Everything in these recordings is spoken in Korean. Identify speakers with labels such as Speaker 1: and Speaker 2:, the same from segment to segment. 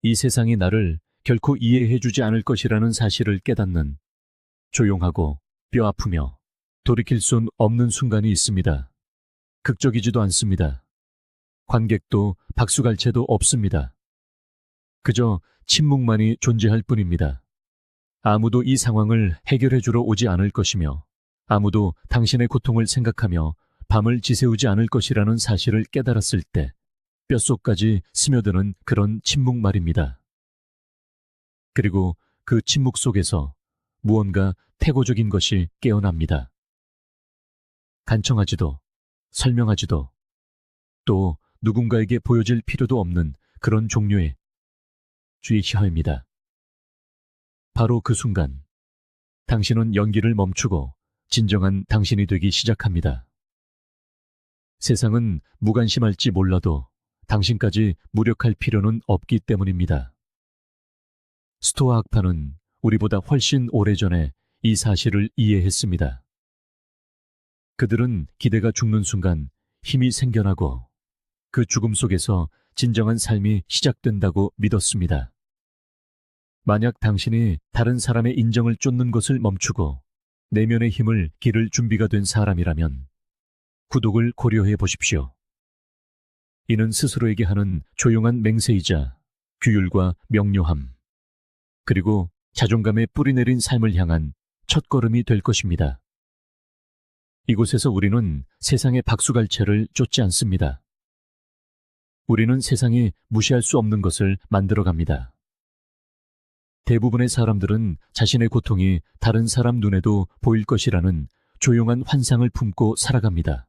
Speaker 1: 이 세상이 나를 결코 이해해주지 않을 것이라는 사실을 깨닫는 조용하고 뼈 아프며 돌이킬 수 없는 순간이 있습니다. 극적이지도 않습니다. 관객도 박수갈채도 없습니다. 그저 침묵만이 존재할 뿐입니다. 아무도 이 상황을 해결해주러 오지 않을 것이며 아무도 당신의 고통을 생각하며 밤을 지새우지 않을 것이라는 사실을 깨달았을 때 뼛속까지 스며드는 그런 침묵 말입니다. 그리고 그 침묵 속에서 무언가 태고적인 것이 깨어납니다. 간청하지도 설명하지도 또 누군가에게 보여질 필요도 없는 그런 종류의 쥐혀입니다. 바로 그 순간 당신은 연기를 멈추고 진정한 당신이 되기 시작합니다. 세상은 무관심할지 몰라도 당신까지 무력할 필요는 없기 때문입니다. 스토아 학파는 우리보다 훨씬 오래전에 이 사실을 이해했습니다. 그들은 기대가 죽는 순간 힘이 생겨나고 그 죽음 속에서 진정한 삶이 시작된다고 믿었습니다. 만약 당신이 다른 사람의 인정을 쫓는 것을 멈추고 내면의 힘을 기를 준비가 된 사람이라면 구독을 고려해 보십시오. 이는 스스로에게 하는 조용한 맹세이자 규율과 명료함, 그리고 자존감에 뿌리내린 삶을 향한 첫걸음이 될 것입니다. 이곳에서 우리는 세상의 박수갈채를 쫓지 않습니다. 우리는 세상이 무시할 수 없는 것을 만들어갑니다. 대부분의 사람들은 자신의 고통이 다른 사람 눈에도 보일 것이라는 조용한 환상을 품고 살아갑니다.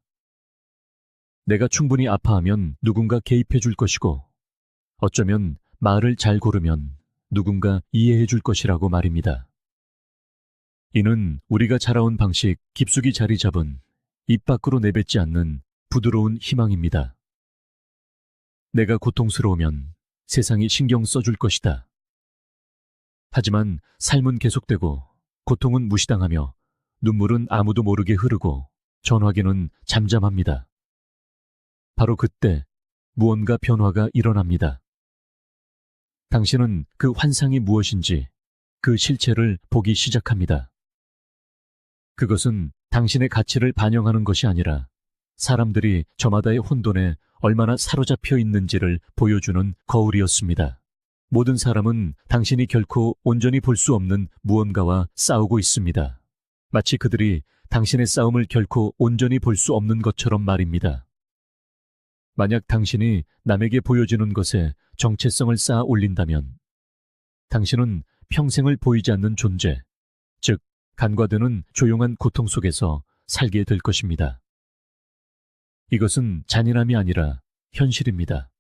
Speaker 1: 내가 충분히 아파하면 누군가 개입해 줄 것이고 어쩌면 말을 잘 고르면 누군가 이해해 줄 것이라고 말입니다. 이는 우리가 자라온 방식 깊숙이 자리 잡은 입 밖으로 내뱉지 않는 부드러운 희망입니다. 내가 고통스러우면 세상이 신경 써줄 것이다. 하지만 삶은 계속되고 고통은 무시당하며 눈물은 아무도 모르게 흐르고 전화기는 잠잠합니다. 바로 그때 무언가 변화가 일어납니다. 당신은 그 환상이 무엇인지 그 실체를 보기 시작합니다. 그것은 당신의 가치를 반영하는 것이 아니라 사람들이 저마다의 혼돈에 얼마나 사로잡혀 있는지를 보여주는 거울이었습니다. 모든 사람은 당신이 결코 온전히 볼 수 없는 무언가와 싸우고 있습니다. 마치 그들이 당신의 싸움을 결코 온전히 볼 수 없는 것처럼 말입니다. 만약 당신이 남에게 보여주는 것에 정체성을 쌓아 올린다면 당신은 평생을 보이지 않는 존재, 즉 간과되는 조용한 고통 속에서 살게 될 것입니다. 이것은 잔인함이 아니라 현실입니다.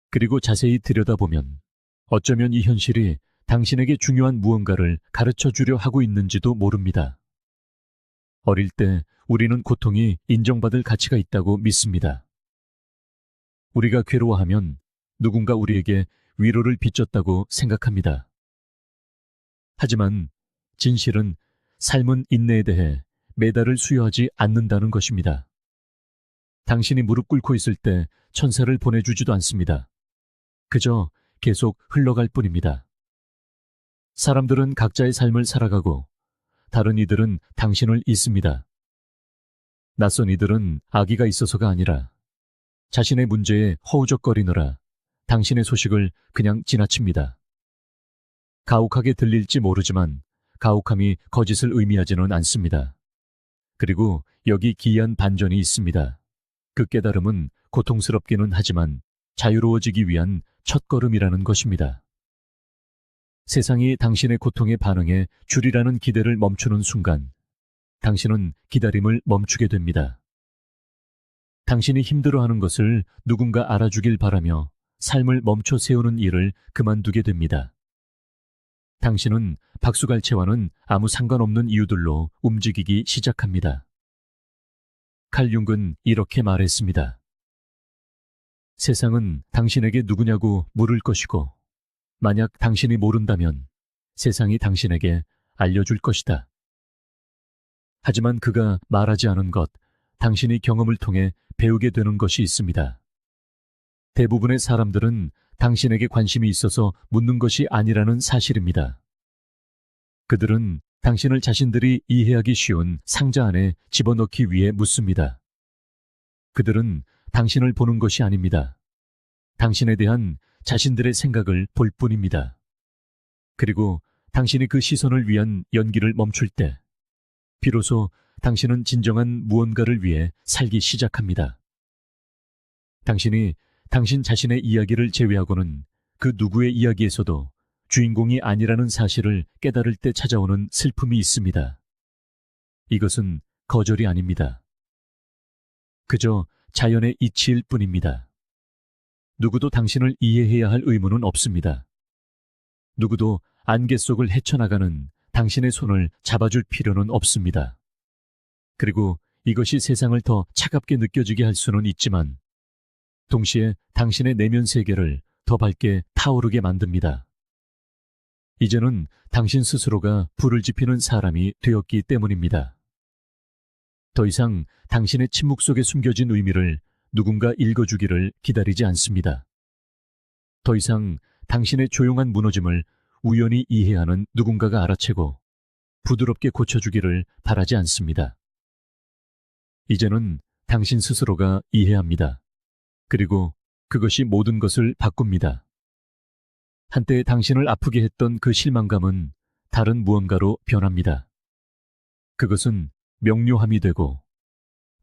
Speaker 1: 그리고 자세히 들여다보면 어쩌면 이 현실이 당신에게 중요한 무언가를 가르쳐 주려 하고 있는지도 모릅니다. 어릴 때 우리는 고통이 인정받을 가치가 있다고 믿습니다. 우리가 괴로워하면 누군가 우리에게 위로를 비쳤다고 생각합니다. 하지만 진실은 삶은 인내에 대해 메달을 수여하지 않는다는 것입니다. 당신이 무릎 꿇고 있을 때 천사를 보내주지도 않습니다. 그저 계속 흘러갈 뿐입니다. 사람들은 각자의 삶을 살아가고 다른 이들은 당신을 잊습니다. 낯선 이들은 아기가 있어서가 아니라 자신의 문제에 허우적거리느라 당신의 소식을 그냥 지나칩니다. 가혹하게 들릴지 모르지만 가혹함이 거짓을 의미하지는 않습니다. 그리고 여기 기이한 반전이 있습니다. 그 깨달음은 고통스럽기는 하지만 자유로워지기 위한 첫걸음이라는 것입니다. 세상이 당신의 고통에 반응해 주리라는 기대를 멈추는 순간 당신은 기다림을 멈추게 됩니다. 당신이 힘들어하는 것을 누군가 알아주길 바라며 삶을 멈춰 세우는 일을 그만두게 됩니다. 당신은 박수갈채와는 아무 상관없는 이유들로 움직이기 시작합니다. 칼 융은 이렇게 말했습니다. 세상은 당신에게 누구냐고 물을 것이고 만약 당신이 모른다면 세상이 당신에게 알려줄 것이다. 하지만 그가 말하지 않은 것, 당신이 경험을 통해 배우게 되는 것이 있습니다. 대부분의 사람들은 당신에게 관심이 있어서 묻는 것이 아니라는 사실입니다. 그들은 당신을 자신들이 이해하기 쉬운 상자 안에 집어넣기 위해 묻습니다. 그들은 당신을 보는 것이 아닙니다. 당신에 대한 자신들의 생각을 볼 뿐입니다. 그리고 당신이 그 시선을 위한 연기를 멈출 때, 비로소 당신은 진정한 무언가를 위해 살기 시작합니다. 당신이 당신 자신의 이야기를 제외하고는 그 누구의 이야기에서도 주인공이 아니라는 사실을 깨달을 때 찾아오는 슬픔이 있습니다. 이것은 거절이 아닙니다. 그저 자연의 이치일 뿐입니다. 누구도 당신을 이해해야 할 의무는 없습니다. 누구도 안개 속을 헤쳐나가는 당신의 손을 잡아줄 필요는 없습니다. 그리고 이것이 세상을 더 차갑게 느껴지게 할 수는 있지만, 동시에 당신의 내면 세계를 더 밝게 타오르게 만듭니다. 이제는 당신 스스로가 불을 지피는 사람이 되었기 때문입니다. 더 이상 당신의 침묵 속에 숨겨진 의미를 누군가 읽어주기를 기다리지 않습니다. 더 이상 당신의 조용한 무너짐을 우연히 이해하는 누군가가 알아채고 부드럽게 고쳐주기를 바라지 않습니다. 이제는 당신 스스로가 이해합니다. 그리고 그것이 모든 것을 바꿉니다. 한때 당신을 아프게 했던 그 실망감은 다른 무언가로 변합니다. 그것은 명료함이 되고,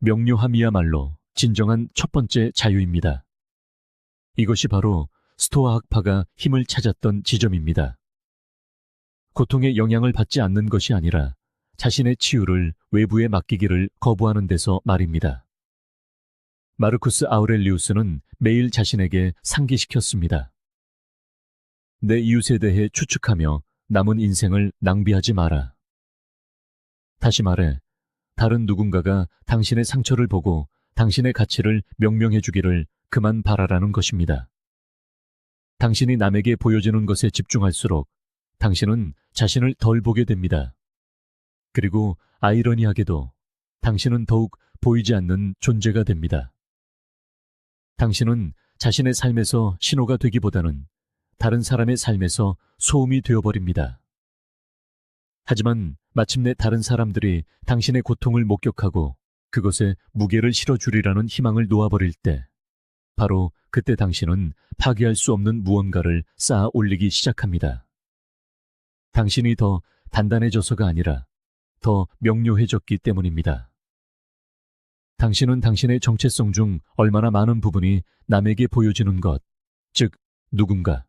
Speaker 1: 명료함이야말로 진정한 첫 번째 자유입니다. 이것이 바로 스토아 학파가 힘을 찾았던 지점입니다. 고통의 영향을 받지 않는 것이 아니라 자신의 치유를 외부에 맡기기를 거부하는 데서 말입니다. 마르쿠스 아우렐리우스는 매일 자신에게 상기시켰습니다. 내 이웃에 대해 추측하며 남은 인생을 낭비하지 마라. 다시 말해, 다른 누군가가 당신의 상처를 보고 당신의 가치를 명명해 주기를 그만 바라라는 것입니다. 당신이 남에게 보여주는 것에 집중할수록 당신은 자신을 덜 보게 됩니다. 그리고 아이러니하게도 당신은 더욱 보이지 않는 존재가 됩니다. 당신은 자신의 삶에서 신호가 되기보다는 다른 사람의 삶에서 소음이 되어버립니다. 하지만 마침내 다른 사람들이 당신의 고통을 목격하고 그것에 무게를 실어주리라는 희망을 놓아버릴 때, 바로 그때 당신은 파괴할 수 없는 무언가를 쌓아 올리기 시작합니다. 당신이 더 단단해져서가 아니라 더 명료해졌기 때문입니다. 당신은 당신의 정체성 중 얼마나 많은 부분이 남에게 보여지는 것, 즉 누군가,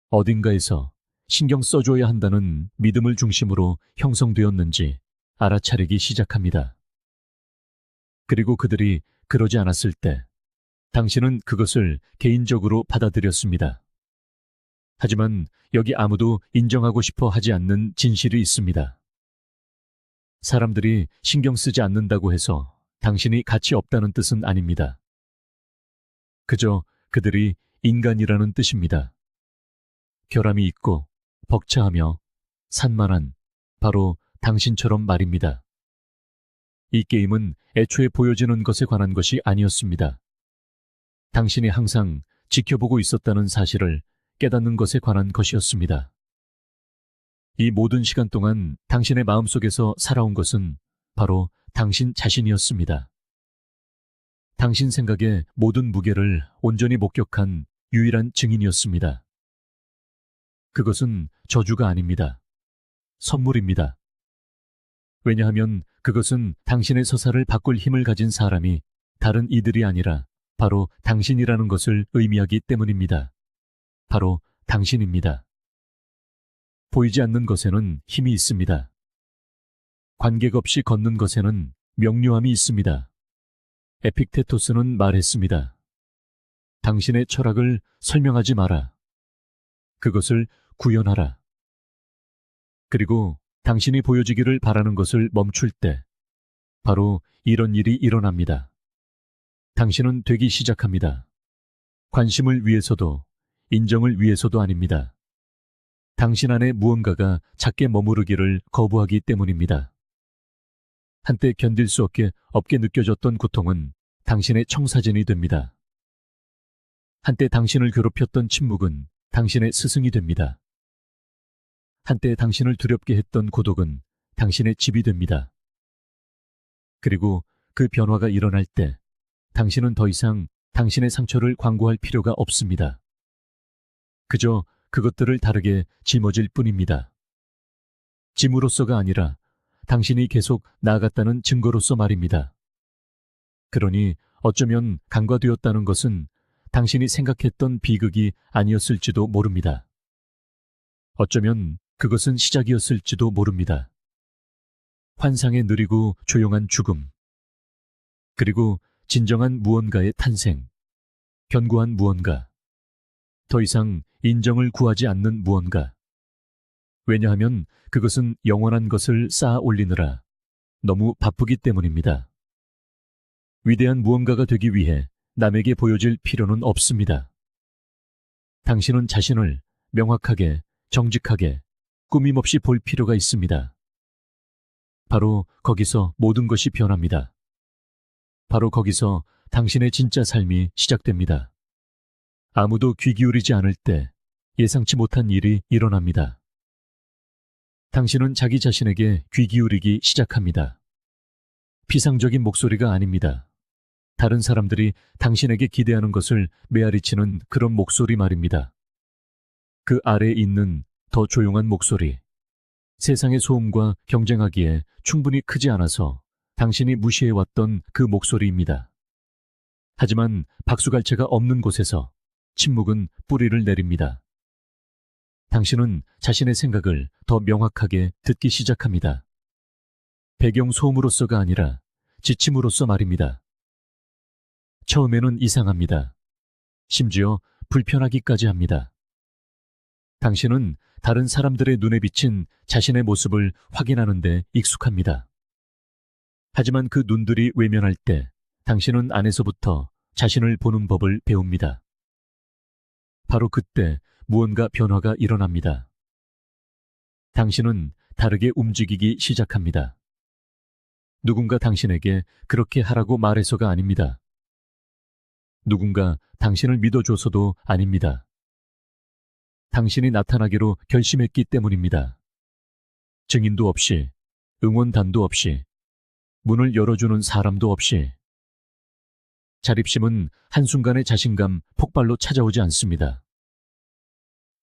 Speaker 1: 어딘가에서 신경 써줘야 한다는 믿음을 중심으로 형성되었는지 알아차리기 시작합니다. 그리고 그들이 그러지 않았을 때 당신은 그것을 개인적으로 받아들였습니다. 하지만 여기 아무도 인정하고 싶어 하지 않는 진실이 있습니다. 사람들이 신경 쓰지 않는다고 해서 당신이 가치 없다는 뜻은 아닙니다. 그저 그들이 인간이라는 뜻입니다. 결함이 있고 벅차하며 산만한 바로 당신처럼 말입니다. 이 게임은 애초에 보여지는 것에 관한 것이 아니었습니다. 당신이 항상 지켜보고 있었다는 사실을 깨닫는 것에 관한 것이었습니다. 이 모든 시간 동안 당신의 마음속에서 살아온 것은 바로 당신 자신이었습니다. 당신 생각의 모든 무게를 온전히 목격한 유일한 증인이었습니다. 그것은 저주가 아닙니다. 선물입니다. 왜냐하면 그것은 당신의 서사를 바꿀 힘을 가진 사람이 다른 이들이 아니라 바로 당신이라는 것을 의미하기 때문입니다. 바로 당신입니다. 보이지 않는 것에는 힘이 있습니다. 관객 없이 걷는 것에는 명료함이 있습니다. 에픽테토스는 말했습니다. 당신의 철학을 설명하지 마라. 그것을 구현하라. 그리고 당신이 보여지기를 바라는 것을 멈출 때 바로 이런 일이 일어납니다. 당신은 되기 시작합니다. 관심을 위해서도 인정을 위해서도 아닙니다. 당신 안에 무언가가 작게 머무르기를 거부하기 때문입니다. 한때 견딜 수 없게 느껴졌던 고통은 당신의 청사진이 됩니다. 한때 당신을 괴롭혔던 침묵은 당신의 스승이 됩니다. 한때 당신을 두렵게 했던 고독은 당신의 집이 됩니다. 그리고 그 변화가 일어날 때 당신은 더 이상 당신의 상처를 광고할 필요가 없습니다. 그저 그것들을 다르게 짊어질 뿐입니다. 짐으로서가 아니라 당신이 계속 나아갔다는 증거로서 말입니다. 그러니 어쩌면 간과되었다는 것은 당신이 생각했던 비극이 아니었을지도 모릅니다. 어쩌면 그것은 시작이었을지도 모릅니다. 환상의 느리고 조용한 죽음, 그리고 진정한 무언가의 탄생, 견고한 무언가, 더 이상 인정을 구하지 않는 무언가. 왜냐하면 그것은 영원한 것을 쌓아 올리느라 너무 바쁘기 때문입니다. 위대한 무언가가 되기 위해 남에게 보여질 필요는 없습니다. 당신은 자신을 명확하게, 정직하게, 꾸밈없이 볼 필요가 있습니다. 바로 거기서 모든 것이 변합니다. 바로 거기서 당신의 진짜 삶이 시작됩니다. 아무도 귀 기울이지 않을 때 예상치 못한 일이 일어납니다. 당신은 자기 자신에게 귀 기울이기 시작합니다. 피상적인 목소리가 아닙니다. 다른 사람들이 당신에게 기대하는 것을 메아리치는 그런 목소리 말입니다. 그 아래에 있는 더 조용한 목소리, 세상의 소음과 경쟁하기에 충분히 크지 않아서 당신이 무시해왔던 그 목소리입니다. 하지만 박수갈채가 없는 곳에서 침묵은 뿌리를 내립니다. 당신은 자신의 생각을 더 명확하게 듣기 시작합니다. 배경 소음으로서가 아니라 지침으로서 말입니다. 처음에는 이상합니다. 심지어 불편하기까지 합니다. 당신은 다른 사람들의 눈에 비친 자신의 모습을 확인하는 데 익숙합니다. 하지만 그 눈들이 외면할 때 당신은 안에서부터 자신을 보는 법을 배웁니다. 바로 그때 무언가 변화가 일어납니다. 당신은 다르게 움직이기 시작합니다. 누군가 당신에게 그렇게 하라고 말해서가 아닙니다. 누군가 당신을 믿어줘서도 아닙니다. 당신이 나타나기로 결심했기 때문입니다. 증인도 없이, 응원단도 없이, 문을 열어주는 사람도 없이. 자립심은 한순간의 자신감 폭발로 찾아오지 않습니다.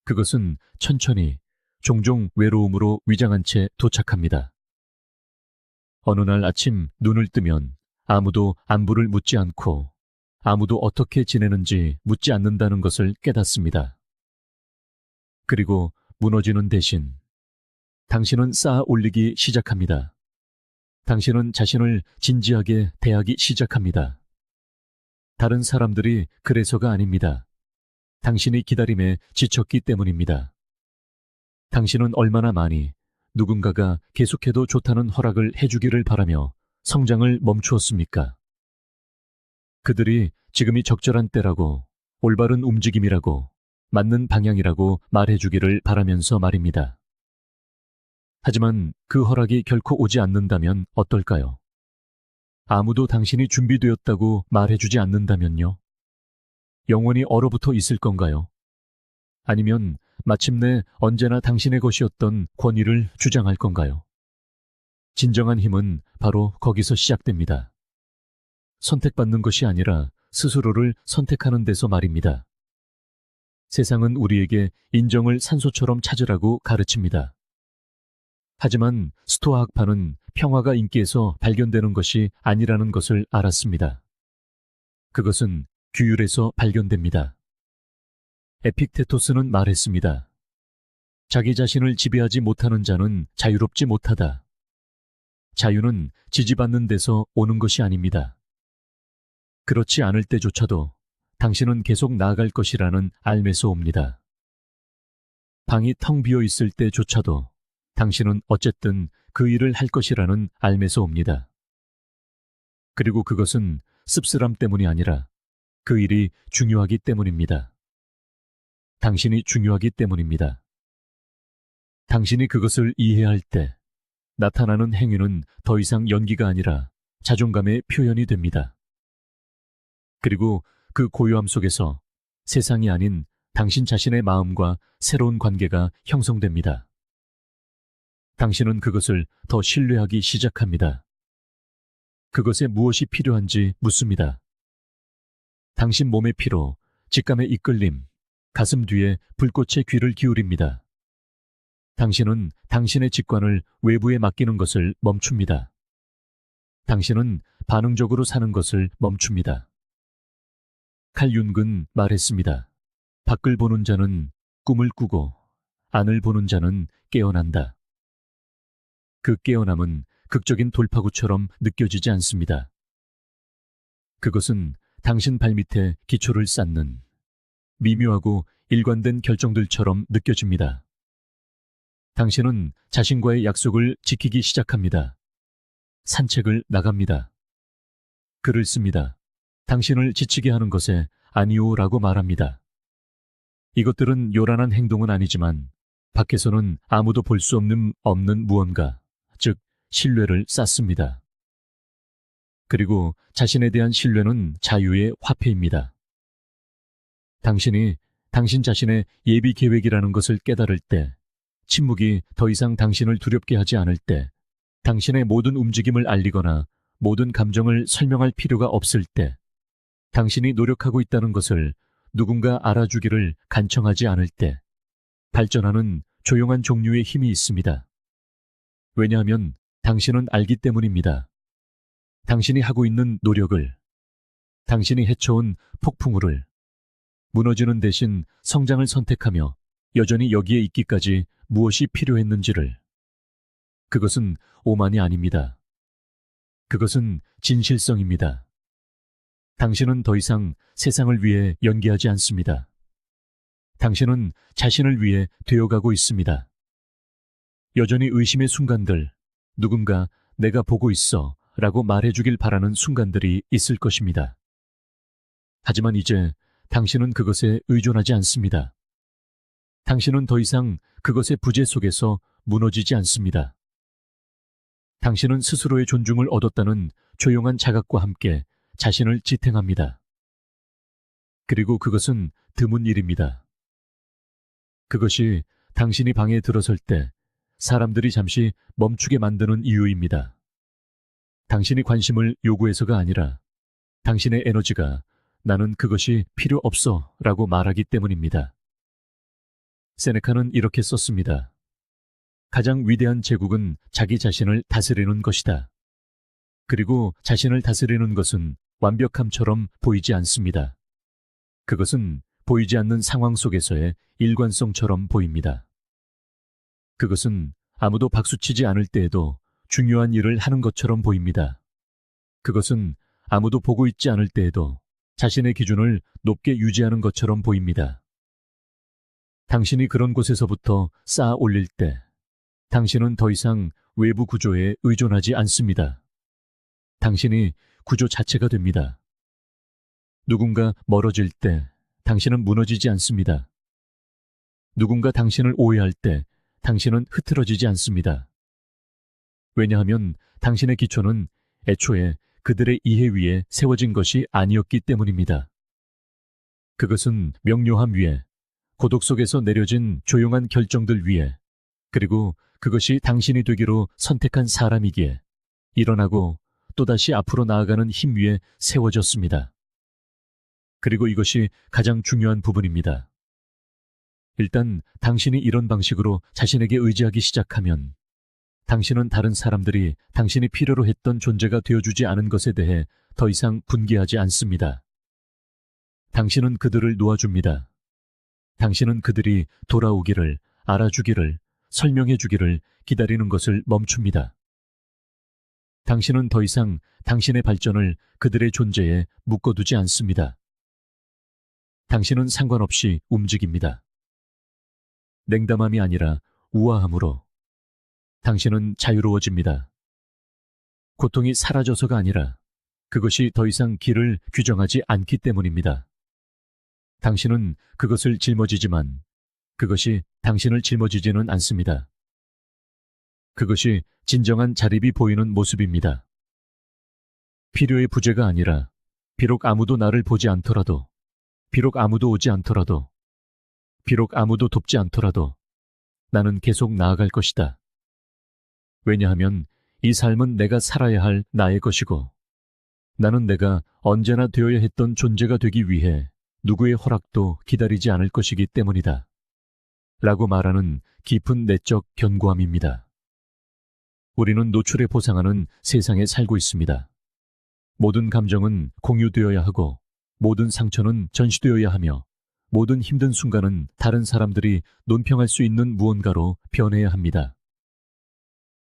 Speaker 1: 그것은 천천히, 종종 외로움으로 위장한 채 도착합니다. 어느 날 아침 눈을 뜨면 아무도 안부를 묻지 않고 아무도 어떻게 지내는지 묻지 않는다는 것을 깨닫습니다. 그리고 무너지는 대신 당신은 쌓아 올리기 시작합니다. 당신은 자신을 진지하게 대하기 시작합니다. 다른 사람들이 그래서가 아닙니다. 당신이 기다림에 지쳤기 때문입니다. 당신은 얼마나 많이 누군가가 계속해도 좋다는 허락을 해주기를 바라며 성장을 멈추었습니까? 그들이 지금이 적절한 때라고, 올바른 움직임이라고, 맞는 방향이라고 말해주기를 바라면서 말입니다. 하지만 그 허락이 결코 오지 않는다면 어떨까요? 아무도 당신이 준비되었다고 말해주지 않는다면요? 영원히 얼어붙어 있을 건가요? 아니면 마침내 언제나 당신의 것이었던 권위를 주장할 건가요? 진정한 힘은 바로 거기서 시작됩니다. 선택받는 것이 아니라 스스로를 선택하는 데서 말입니다. 세상은 우리에게 인정을 산소처럼 찾으라고 가르칩니다. 하지만 스토아 학파는 평화가 인기에서 발견되는 것이 아니라는 것을 알았습니다. 그것은 규율에서 발견됩니다. 에픽테토스는 말했습니다. 자기 자신을 지배하지 못하는 자는 자유롭지 못하다. 자유는 지지받는 데서 오는 것이 아닙니다. 그렇지 않을 때조차도 당신은 계속 나아갈 것이라는 알매서 옵니다. 방이 텅 비어 있을 때조차도 당신은 어쨌든 그 일을 할 것이라는 알매서 옵니다. 그리고 그것은 씁쓸함 때문이 아니라 그 일이 중요하기 때문입니다. 당신이 중요하기 때문입니다. 당신이 그것을 이해할 때 나타나는 행위는 더 이상 연기가 아니라 자존감의 표현이 됩니다. 그리고 그 고요함 속에서 세상이 아닌 당신 자신의 마음과 새로운 관계가 형성됩니다. 당신은 그것을 더 신뢰하기 시작합니다. 그것에 무엇이 필요한지 묻습니다. 당신 몸의 피로, 직감의 이끌림, 가슴 뒤에 불꽃의 귀를 기울입니다. 당신은 당신의 직관을 외부에 맡기는 것을 멈춥니다. 당신은 반응적으로 사는 것을 멈춥니다. 칼 융은 말했습니다. 밖을 보는 자는 꿈을 꾸고 안을 보는 자는 깨어난다. 그 깨어남은 극적인 돌파구처럼 느껴지지 않습니다. 그것은 당신 발밑에 기초를 쌓는 미묘하고 일관된 결정들처럼 느껴집니다. 당신은 자신과의 약속을 지키기 시작합니다. 산책을 나갑니다. 글을 씁니다. 당신을 지치게 하는 것에 아니오라고 말합니다. 이것들은 요란한 행동은 아니지만 밖에서는 아무도 볼 수 없는 무언가, 즉 신뢰를 쌓습니다. 그리고 자신에 대한 신뢰는 자유의 화폐입니다. 당신이 당신 자신의 예비 계획이라는 것을 깨달을 때, 침묵이 더 이상 당신을 두렵게 하지 않을 때, 당신의 모든 움직임을 알리거나 모든 감정을 설명할 필요가 없을 때, 당신이 노력하고 있다는 것을 누군가 알아주기를 간청하지 않을 때, 발전하는 조용한 종류의 힘이 있습니다. 왜냐하면 당신은 알기 때문입니다. 당신이 하고 있는 노력을, 당신이 헤쳐온 폭풍우를, 무너지는 대신 성장을 선택하며 여전히 여기에 있기까지 무엇이 필요했는지를. 그것은 오만이 아닙니다. 그것은 진실성입니다. 당신은 더 이상 세상을 위해 연기하지 않습니다. 당신은 자신을 위해 되어가고 있습니다. 여전히 의심의 순간들, 누군가 내가 보고 있어 라고 말해주길 바라는 순간들이 있을 것입니다. 하지만 이제 당신은 그것에 의존하지 않습니다. 당신은 더 이상 그것의 부재 속에서 무너지지 않습니다. 당신은 스스로의 존중을 얻었다는 조용한 자각과 함께 자신을 지탱합니다. 그리고 그것은 드문 일입니다. 그것이 당신이 방에 들어설 때 사람들이 잠시 멈추게 만드는 이유입니다. 당신이 관심을 요구해서가 아니라 당신의 에너지가 나는 그것이 필요 없어 라고 말하기 때문입니다. 세네카는 이렇게 썼습니다. 가장 위대한 제국은 자기 자신을 다스리는 것이다. 그리고 자신을 다스리는 것은 완벽함처럼 보이지 않습니다. 그것은 보이지 않는 상황 속에서의 일관성처럼 보입니다. 그것은 아무도 박수치지 않을 때에도 중요한 일을 하는 것처럼 보입니다. 그것은 아무도 보고 있지 않을 때에도 자신의 기준을 높게 유지하는 것처럼 보입니다. 당신이 그런 곳에서부터 쌓아 올릴 때 당신은 더 이상 외부 구조에 의존하지 않습니다. 당신이 구조 자체가 됩니다. 누군가 멀어질 때 당신은 무너지지 않습니다. 누군가 당신을 오해할 때 당신은 흐트러지지 않습니다. 왜냐하면 당신의 기초는 애초에 그들의 이해 위에 세워진 것이 아니었기 때문입니다. 그것은 명료함 위에, 고독 속에서 내려진 조용한 결정들 위에, 그리고 그것이 당신이 되기로 선택한 사람이기에 일어나고 또다시 앞으로 나아가는 힘 위에 세워졌습니다. 그리고 이것이 가장 중요한 부분입니다. 일단 당신이 이런 방식으로 자신에게 의지하기 시작하면 당신은 다른 사람들이 당신이 필요로 했던 존재가 되어주지 않은 것에 대해 더 이상 분개하지 않습니다. 당신은 그들을 놓아줍니다. 당신은 그들이 돌아오기를, 알아주기를, 설명해주기를 기다리는 것을 멈춥니다. 당신은 더 이상 당신의 발전을 그들의 존재에 묶어두지 않습니다. 당신은 상관없이 움직입니다. 냉담함이 아니라 우아함으로. 당신은 자유로워집니다. 고통이 사라져서가 아니라 그것이 더 이상 길을 규정하지 않기 때문입니다. 당신은 그것을 짊어지지만 그것이 당신을 짊어지지는 않습니다. 그것이 진정한 자립이 보이는 모습입니다. 필요의 부재가 아니라 비록 아무도 나를 보지 않더라도 비록 아무도 오지 않더라도, 비록 아무도 돕지 않더라도 나는 계속 나아갈 것이다. 왜냐하면 이 삶은 내가 살아야 할 나의 것이고, 나는 내가 언제나 되어야 했던 존재가 되기 위해 누구의 허락도 기다리지 않을 것이기 때문이다. 라고 말하는 깊은 내적 견고함입니다. 우리는 노출에 보상하는 세상에 살고 있습니다. 모든 감정은 공유되어야 하고, 모든 상처는 전시되어야 하며, 모든 힘든 순간은 다른 사람들이 논평할 수 있는 무언가로 변해야 합니다.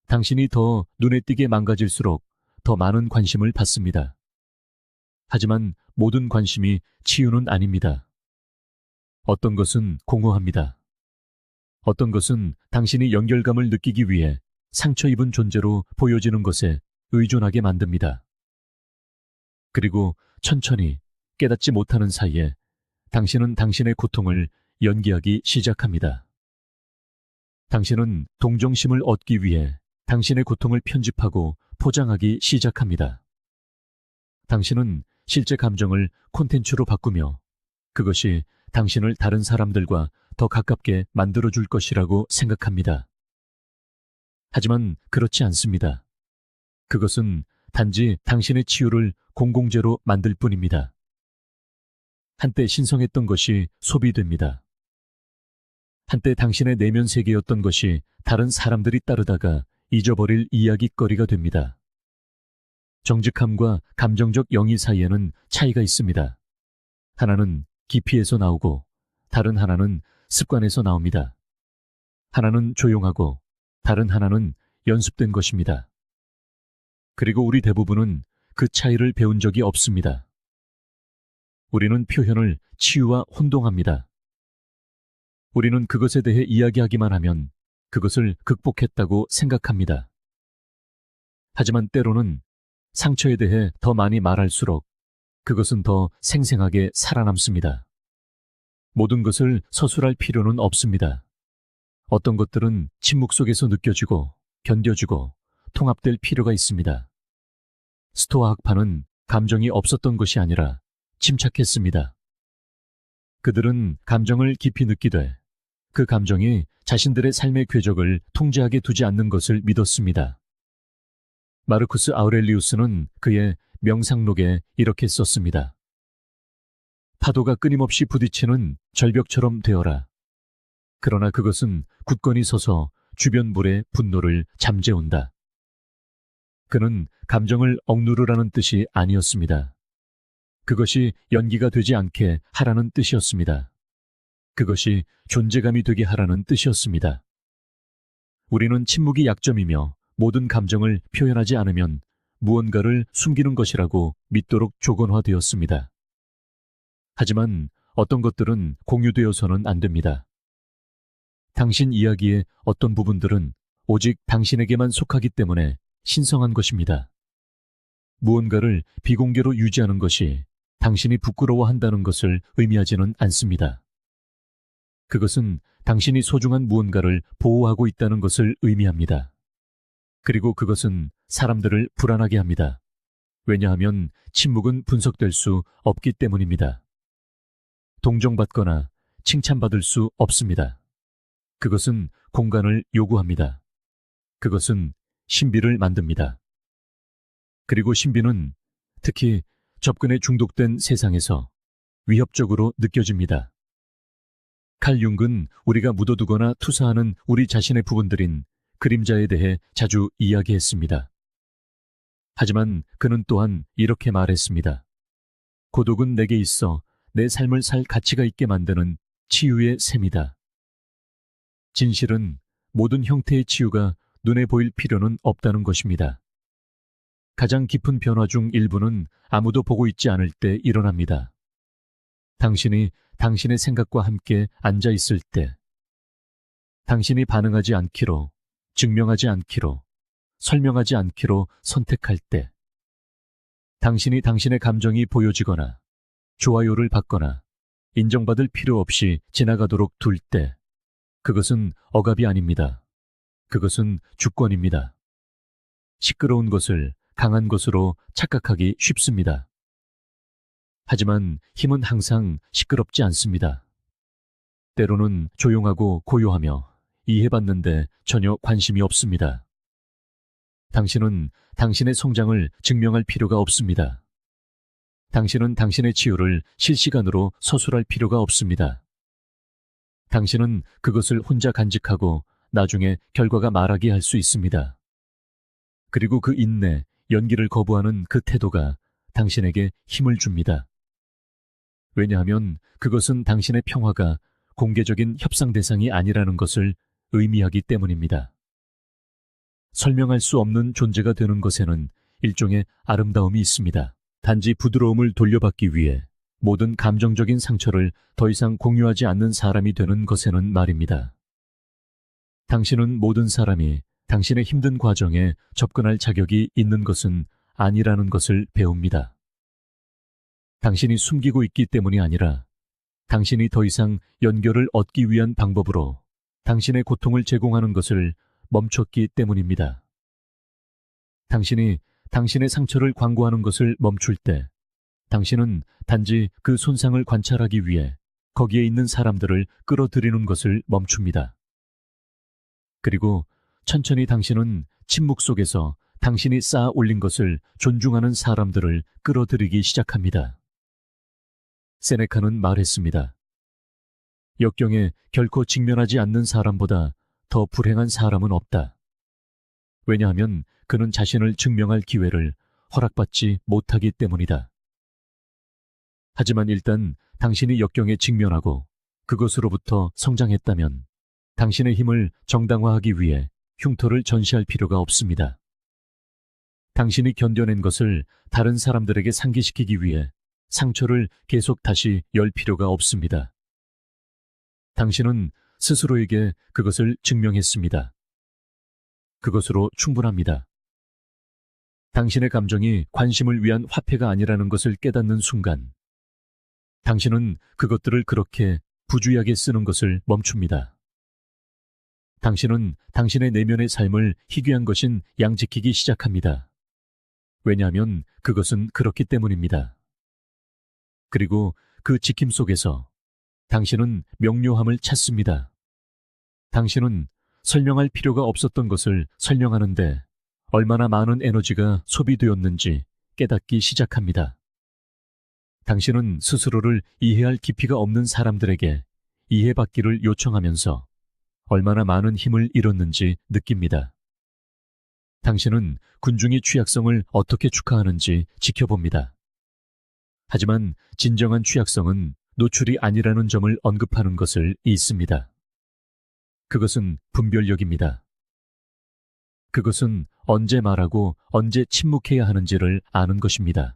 Speaker 1: 당신이 더 눈에 띄게 망가질수록 더 많은 관심을 받습니다. 하지만 모든 관심이 치유는 아닙니다. 어떤 것은 공허합니다. 어떤 것은 당신이 연결감을 느끼기 위해 상처 입은 존재로 보여지는 것에 의존하게 만듭니다. 그리고 천천히 깨닫지 못하는 사이에 당신은 당신의 고통을 연기하기 시작합니다. 당신은 동정심을 얻기 위해 당신의 고통을 편집하고 포장하기 시작합니다. 당신은 실제 감정을 콘텐츠로 바꾸며 그것이 당신을 다른 사람들과 더 가깝게 만들어줄 것이라고 생각합니다. 하지만 그렇지 않습니다. 그것은 단지 당신의 치유를 공공재로 만들 뿐입니다. 한때 신성했던 것이 소비됩니다. 한때 당신의 내면 세계였던 것이 다른 사람들이 따르다가 잊어버릴 이야기거리가 됩니다. 정직함과 감정적 영위 사이에는 차이가 있습니다. 하나는 깊이에서 나오고 다른 하나는 습관에서 나옵니다. 하나는 조용하고 다른 하나는 연습된 것입니다. 그리고 우리 대부분은 그 차이를 배운 적이 없습니다. 우리는 표현을 치유와 혼동합니다. 우리는 그것에 대해 이야기하기만 하면 그것을 극복했다고 생각합니다. 하지만 때로는 상처에 대해 더 많이 말할수록 그것은 더 생생하게 살아남습니다. 모든 것을 서술할 필요는 없습니다. 어떤 것들은 침묵 속에서 느껴지고 견뎌지고 통합될 필요가 있습니다. 스토아 학파는 감정이 없었던 것이 아니라 침착했습니다. 그들은 감정을 깊이 느끼되 그 감정이 자신들의 삶의 궤적을 통제하게 두지 않는 것을 믿었습니다. 마르쿠스 아우렐리우스는 그의 명상록에 이렇게 썼습니다. 파도가 끊임없이 부딪히는 절벽처럼 되어라. 그러나 그것은 굳건히 서서 주변 물의 분노를 잠재운다. 그는 감정을 억누르라는 뜻이 아니었습니다. 그것이 연기가 되지 않게 하라는 뜻이었습니다. 그것이 존재감이 되게 하라는 뜻이었습니다. 우리는 침묵이 약점이며 모든 감정을 표현하지 않으면 무언가를 숨기는 것이라고 믿도록 조건화되었습니다. 하지만 어떤 것들은 공유되어서는 안 됩니다. 당신 이야기의 어떤 부분들은 오직 당신에게만 속하기 때문에 신성한 것입니다. 무언가를 비공개로 유지하는 것이 당신이 부끄러워한다는 것을 의미하지는 않습니다. 그것은 당신이 소중한 무언가를 보호하고 있다는 것을 의미합니다. 그리고 그것은 사람들을 불안하게 합니다. 왜냐하면 침묵은 분석될 수 없기 때문입니다. 동정받거나 칭찬받을 수 없습니다. 그것은 공간을 요구합니다. 그것은 신비를 만듭니다. 그리고 신비는 특히 접근에 중독된 세상에서 위협적으로 느껴집니다. 칼 융은 우리가 묻어두거나 투사하는 우리 자신의 부분들인 그림자에 대해 자주 이야기했습니다. 하지만 그는 또한 이렇게 말했습니다. 고독은 내게 있어 내 삶을 살 가치가 있게 만드는 치유의 셈이다. 진실은 모든 형태의 치유가 눈에 보일 필요는 없다는 것입니다. 가장 깊은 변화 중 일부는 아무도 보고 있지 않을 때 일어납니다. 당신이 당신의 생각과 함께 앉아 있을 때, 당신이 반응하지 않기로, 증명하지 않기로, 설명하지 않기로 선택할 때, 당신이 당신의 감정이 보여지거나 좋아요를 받거나 인정받을 필요 없이 지나가도록 둘 때, 그것은 억압이 아닙니다. 그것은 주권입니다. 시끄러운 것을 강한 것으로 착각하기 쉽습니다. 하지만 힘은 항상 시끄럽지 않습니다. 때로는 조용하고 고요하며 이해받는데 전혀 관심이 없습니다. 당신은 당신의 성장을 증명할 필요가 없습니다. 당신은 당신의 치유를 실시간으로 서술할 필요가 없습니다. 당신은 그것을 혼자 간직하고 나중에 결과가 말하게 할 수 있습니다. 그리고 그 인내, 연기를 거부하는 그 태도가 당신에게 힘을 줍니다. 왜냐하면 그것은 당신의 평화가 공개적인 협상 대상이 아니라는 것을 의미하기 때문입니다. 설명할 수 없는 존재가 되는 것에는 일종의 아름다움이 있습니다. 단지 부드러움을 돌려받기 위해 모든 감정적인 상처를 더 이상 공유하지 않는 사람이 되는 것에는 말입니다. 당신은 모든 사람이 당신의 힘든 과정에 접근할 자격이 있는 것은 아니라는 것을 배웁니다. 당신이 숨기고 있기 때문이 아니라 당신이 더 이상 연결을 얻기 위한 방법으로 당신의 고통을 제공하는 것을 멈췄기 때문입니다. 당신이 당신의 상처를 광고하는 것을 멈출 때 당신은 단지 그 손상을 관찰하기 위해 거기에 있는 사람들을 끌어들이는 것을 멈춥니다. 그리고 천천히 당신은 침묵 속에서 당신이 쌓아 올린 것을 존중하는 사람들을 끌어들이기 시작합니다. 세네카는 말했습니다. 역경에 결코 직면하지 않는 사람보다 더 불행한 사람은 없다. 왜냐하면 그는 자신을 증명할 기회를 허락받지 못하기 때문이다. 하지만 일단 당신이 역경에 직면하고 그것으로부터 성장했다면 당신의 힘을 정당화하기 위해 흉터를 전시할 필요가 없습니다. 당신이 견뎌낸 것을 다른 사람들에게 상기시키기 위해 상처를 계속 다시 열 필요가 없습니다. 당신은 스스로에게 그것을 증명했습니다. 그것으로 충분합니다. 당신의 감정이 관심을 위한 화폐가 아니라는 것을 깨닫는 순간, 당신은 그것들을 그렇게 부주의하게 쓰는 것을 멈춥니다. 당신은 당신의 내면의 삶을 희귀한 것인 양지키기 시작합니다. 왜냐하면 그것은 그렇기 때문입니다. 그리고 그 지킴 속에서 당신은 명료함을 찾습니다. 당신은 설명할 필요가 없었던 것을 설명하는데 얼마나 많은 에너지가 소비되었는지 깨닫기 시작합니다. 당신은 스스로를 이해할 깊이가 없는 사람들에게 이해받기를 요청하면서 얼마나 많은 힘을 잃었는지 느낍니다. 당신은 군중의 취약성을 어떻게 축하하는지 지켜봅니다. 하지만 진정한 취약성은 노출이 아니라는 점을 언급하는 것을 잊습니다. 그것은 분별력입니다. 그것은 언제 말하고 언제 침묵해야 하는지를 아는 것입니다.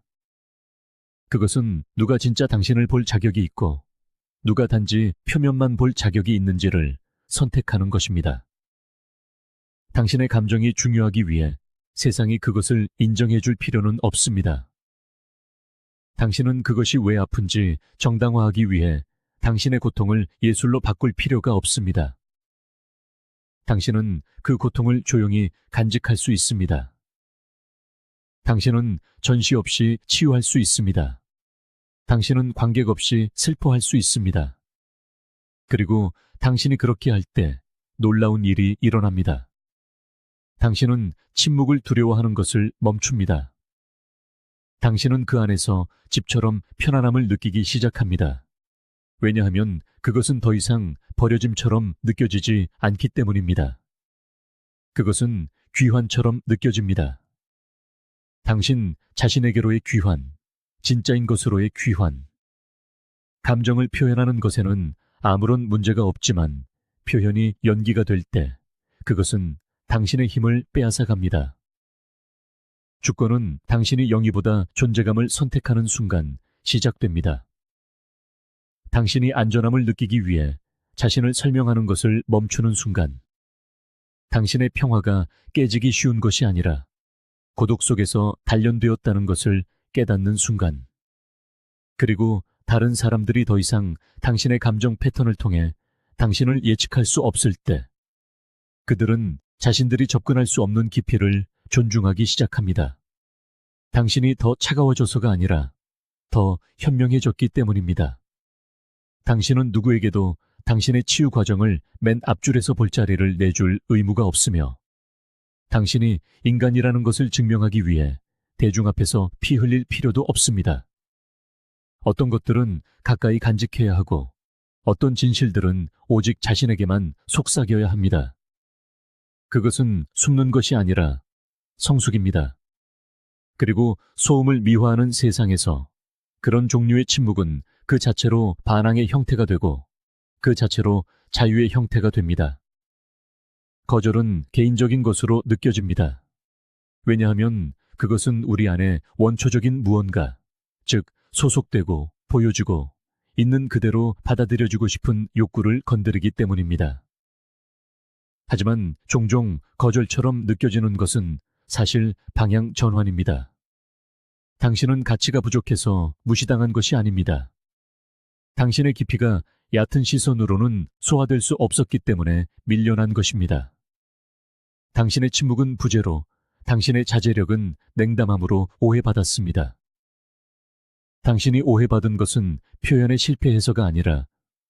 Speaker 1: 그것은 누가 진짜 당신을 볼 자격이 있고 누가 단지 표면만 볼 자격이 있는지를 선택하는 것입니다. 당신의 감정이 중요하기 위해 세상이 그것을 인정해 줄 필요는 없습니다. 당신은 그것이 왜 아픈지 정당화하기 위해 당신의 고통을 예술로 바꿀 필요가 없습니다. 당신은 그 고통을 조용히 간직할 수 있습니다. 당신은 전시 없이 치유할 수 있습니다. 당신은 관객 없이 슬퍼할 수 있습니다. 그리고 당신이 그렇게 할 때 놀라운 일이 일어납니다. 당신은 침묵을 두려워하는 것을 멈춥니다. 당신은 그 안에서 집처럼 편안함을 느끼기 시작합니다. 왜냐하면 그것은 더 이상 버려짐처럼 느껴지지 않기 때문입니다. 그것은 귀환처럼 느껴집니다. 당신 자신에게로의 귀환, 진짜인 것으로의 귀환. 감정을 표현하는 것에는 아무런 문제가 없지만 표현이 연기가 될 때 그것은 당신의 힘을 빼앗아 갑니다. 주권은 당신이 영이보다 존재감을 선택하는 순간 시작됩니다. 당신이 안전함을 느끼기 위해 자신을 설명하는 것을 멈추는 순간, 당신의 평화가 깨지기 쉬운 것이 아니라 고독 속에서 단련되었다는 것을 깨닫는 순간, 그리고 다른 사람들이 더 이상 당신의 감정 패턴을 통해 당신을 예측할 수 없을 때, 그들은 자신들이 접근할 수 없는 깊이를 존중하기 시작합니다. 당신이 더 차가워져서가 아니라 더 현명해졌기 때문입니다. 당신은 누구에게도 당신의 치유 과정을 맨 앞줄에서 볼 자리를 내줄 의무가 없으며 당신이 인간이라는 것을 증명하기 위해 대중 앞에서 피 흘릴 필요도 없습니다. 어떤 것들은 가까이 간직해야 하고 어떤 진실들은 오직 자신에게만 속삭여야 합니다. 그것은 숨는 것이 아니라 성숙입니다. 그리고 소음을 미화하는 세상에서 그런 종류의 침묵은 그 자체로 반항의 형태가 되고 그 자체로 자유의 형태가 됩니다. 거절은 개인적인 것으로 느껴집니다. 왜냐하면 그것은 우리 안에 원초적인 무언가, 즉 소속되고 보여주고 있는 그대로 받아들여주고 싶은 욕구를 건드리기 때문입니다. 하지만 종종 거절처럼 느껴지는 것은 사실 방향 전환입니다. 당신은 가치가 부족해서 무시당한 것이 아닙니다. 당신의 깊이가 얕은 시선으로는 소화될 수 없었기 때문에 밀려난 것입니다. 당신의 침묵은 부재로, 당신의 자제력은 냉담함으로 오해받았습니다. 당신이 오해받은 것은 표현에 실패해서가 아니라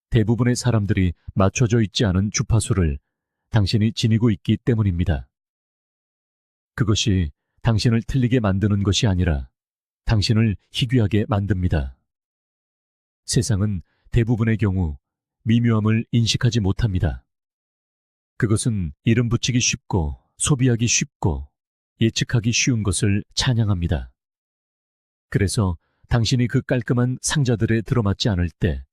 Speaker 1: 대부분의 사람들이 맞춰져 있지 않은 주파수를 당신이 지니고 있기 때문입니다. 그것이 당신을 틀리게 만드는 것이 아니라 당신을 희귀하게 만듭니다. 세상은 대부분의 경우 미묘함을 인식하지 못합니다. 그것은 이름 붙이기 쉽고 소비하기 쉽고 예측하기 쉬운 것을 찬양합니다. 그래서 당신이 그 깔끔한 상자들에 들어맞지 않을 때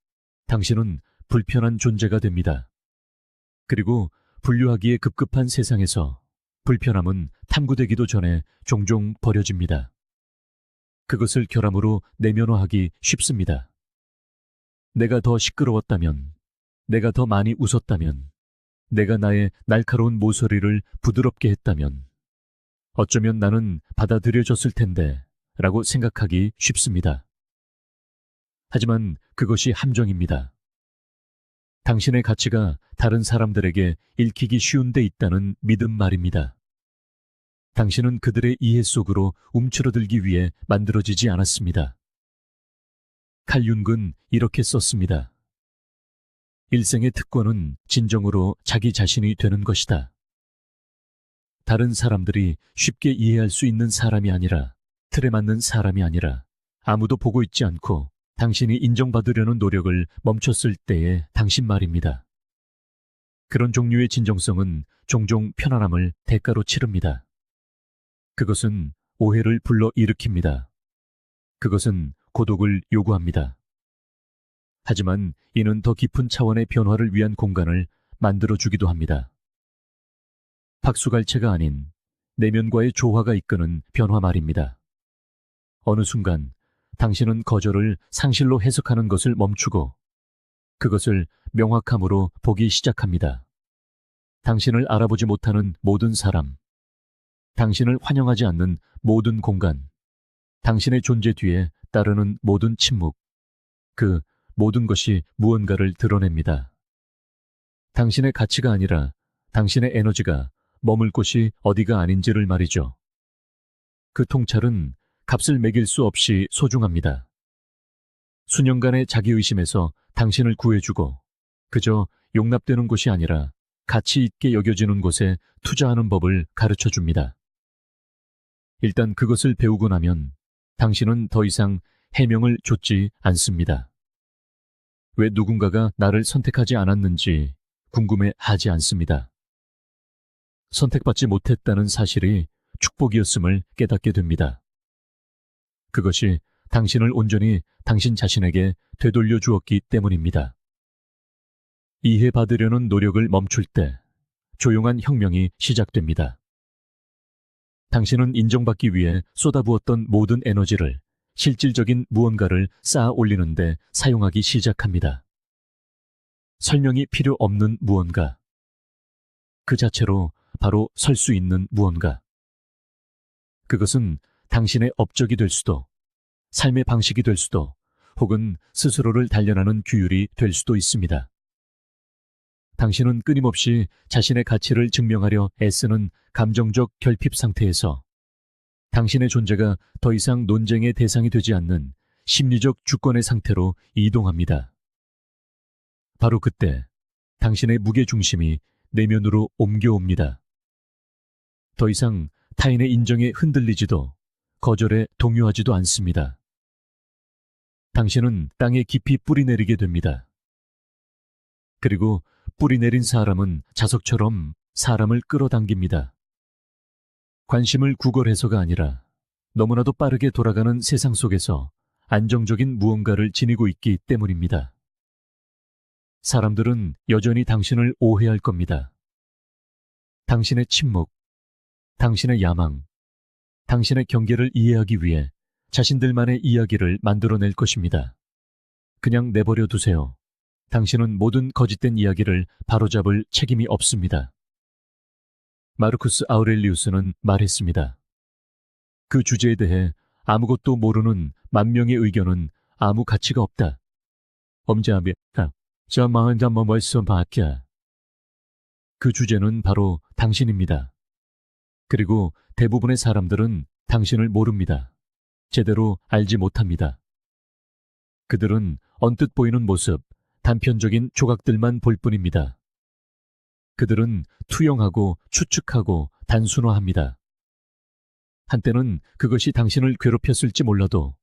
Speaker 1: 당신은 불편한 존재가 됩니다. 그리고 분류하기에 급급한 세상에서 불편함은 탐구되기도 전에 종종 버려집니다. 그것을 결함으로 내면화하기 쉽습니다. 내가 더 시끄러웠다면, 내가 더 많이 웃었다면, 내가 나의 날카로운 모서리를 부드럽게 했다면 어쩌면 나는 받아들여졌을 텐데 라고 생각하기 쉽습니다. 하지만 그것이 함정입니다. 당신의 가치가 다른 사람들에게 읽히기 쉬운 데 있다는 믿음 말입니다. 당신은 그들의 이해 속으로 움츠러들기 위해 만들어지지 않았습니다. 칼 융은 이렇게 썼습니다. 일생의 특권은 진정으로 자기 자신이 되는 것이다. 다른 사람들이 쉽게 이해할 수 있는 사람이 아니라, 틀에 맞는 사람이 아니라, 아무도 보고 있지 않고 당신이 인정받으려는 노력을 멈췄을 때의 당신 말입니다. 그런 종류의 진정성은 종종 편안함을 대가로 치릅니다. 그것은 오해를 불러일으킵니다. 그것은 고독을 요구합니다. 하지만 이는 더 깊은 차원의 변화를 위한 공간을 만들어주기도 합니다. 박수갈채가 아닌 내면과의 조화가 이끄는 변화 말입니다. 어느 순간 당신은 거절을 상실로 해석하는 것을 멈추고 그것을 명확함으로 보기 시작합니다. 당신을 알아보지 못하는 모든 사람, 당신을 환영하지 않는 모든 공간, 당신의 존재 뒤에 따르는 모든 침묵, 그 모든 것이 무언가를 드러냅니다. 당신의 가치가 아니라 당신의 에너지가 머물 곳이 어디가 아닌지를 말이죠. 그 통찰은 값을 매길 수 없이 소중합니다. 수년간의 자기의심에서 당신을 구해주고 그저 용납되는 곳이 아니라 가치 있게 여겨지는 곳에 투자하는 법을 가르쳐줍니다. 일단 그것을 배우고 나면 당신은 더 이상 해명을 좇지 않습니다. 왜 누군가가 나를 선택하지 않았는지 궁금해하지 않습니다. 선택받지 못했다는 사실이 축복이었음을 깨닫게 됩니다. 그것이 당신을 온전히 당신 자신에게 되돌려 주었기 때문입니다. 이해받으려는 노력을 멈출 때 조용한 혁명이 시작됩니다. 당신은 인정받기 위해 쏟아부었던 모든 에너지를 실질적인 무언가를 쌓아 올리는데 사용하기 시작합니다. 설명이 필요 없는 무언가. 그 자체로 바로 설 수 있는 무언가. 그것은 당신의 업적이 될 수도, 삶의 방식이 될 수도, 혹은 스스로를 단련하는 규율이 될 수도 있습니다. 당신은 끊임없이 자신의 가치를 증명하려 애쓰는 감정적 결핍 상태에서 당신의 존재가 더 이상 논쟁의 대상이 되지 않는 심리적 주권의 상태로 이동합니다. 바로 그때 당신의 무게중심이 내면으로 옮겨옵니다. 더 이상 타인의 인정에 흔들리지도 거절에 동요하지도 않습니다. 당신은 땅에 깊이 뿌리내리게 됩니다. 그리고 뿌리내린 사람은 자석처럼 사람을 끌어당깁니다. 관심을 구걸해서가 아니라 너무나도 빠르게 돌아가는 세상 속에서 안정적인 무언가를 지니고 있기 때문입니다. 사람들은 여전히 당신을 오해할 겁니다. 당신의 침묵, 당신의 야망, 당신의 경계를 이해하기 위해 자신들만의 이야기를 만들어낼 것입니다. 그냥 내버려 두세요. 당신은 모든 거짓된 이야기를 바로잡을 책임이 없습니다. 마르쿠스 아우렐리우스는 말했습니다. 그 주제에 대해 아무것도 모르는 만 명의 의견은 아무 가치가 없다. 저 마흔 뭐 벌써 밖에. 그 주제는 바로 당신입니다. 그리고 대부분의 사람들은 당신을 모릅니다. 제대로 알지 못합니다. 그들은 언뜻 보이는 모습, 단편적인 조각들만 볼 뿐입니다. 그들은 투영하고 추측하고 단순화합니다. 한때는 그것이 당신을 괴롭혔을지 몰라도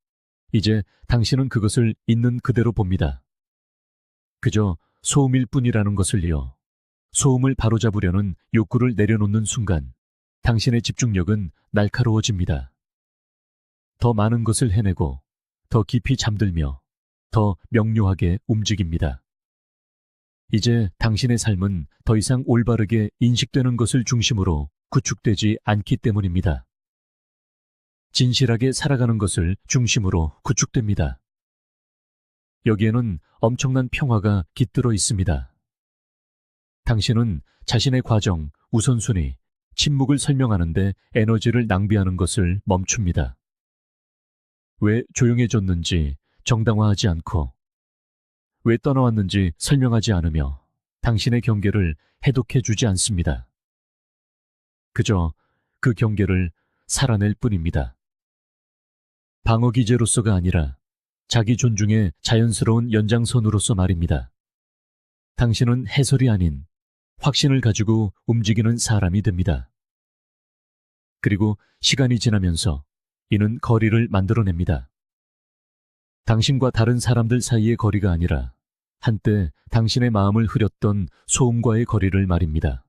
Speaker 1: 이제 당신은 그것을 있는 그대로 봅니다. 그저 소음일 뿐이라는 것을요. 소음을 바로잡으려는 욕구를 내려놓는 순간 당신의 집중력은 날카로워집니다. 더 많은 것을 해내고 더 깊이 잠들며 더 명료하게 움직입니다. 이제 당신의 삶은 더 이상 올바르게 인식되는 것을 중심으로 구축되지 않기 때문입니다. 진실하게 살아가는 것을 중심으로 구축됩니다. 여기에는 엄청난 평화가 깃들어 있습니다. 당신은 자신의 과정, 우선순위, 침묵을 설명하는데 에너지를 낭비하는 것을 멈춥니다. 왜 조용해졌는지 정당화하지 않고 왜 떠나왔는지 설명하지 않으며 당신의 경계를 해독해 주지 않습니다. 그저 그 경계를 살아낼 뿐입니다. 방어 기제로서가 아니라 자기 존중의 자연스러운 연장선으로서 말입니다. 당신은 해설이 아닌 확신을 가지고 움직이는 사람이 됩니다. 그리고 시간이 지나면서 이는 거리를 만들어냅니다. 당신과 다른 사람들 사이의 거리가 아니라 한때 당신의 마음을 흐렸던 소음과의 거리를 말입니다.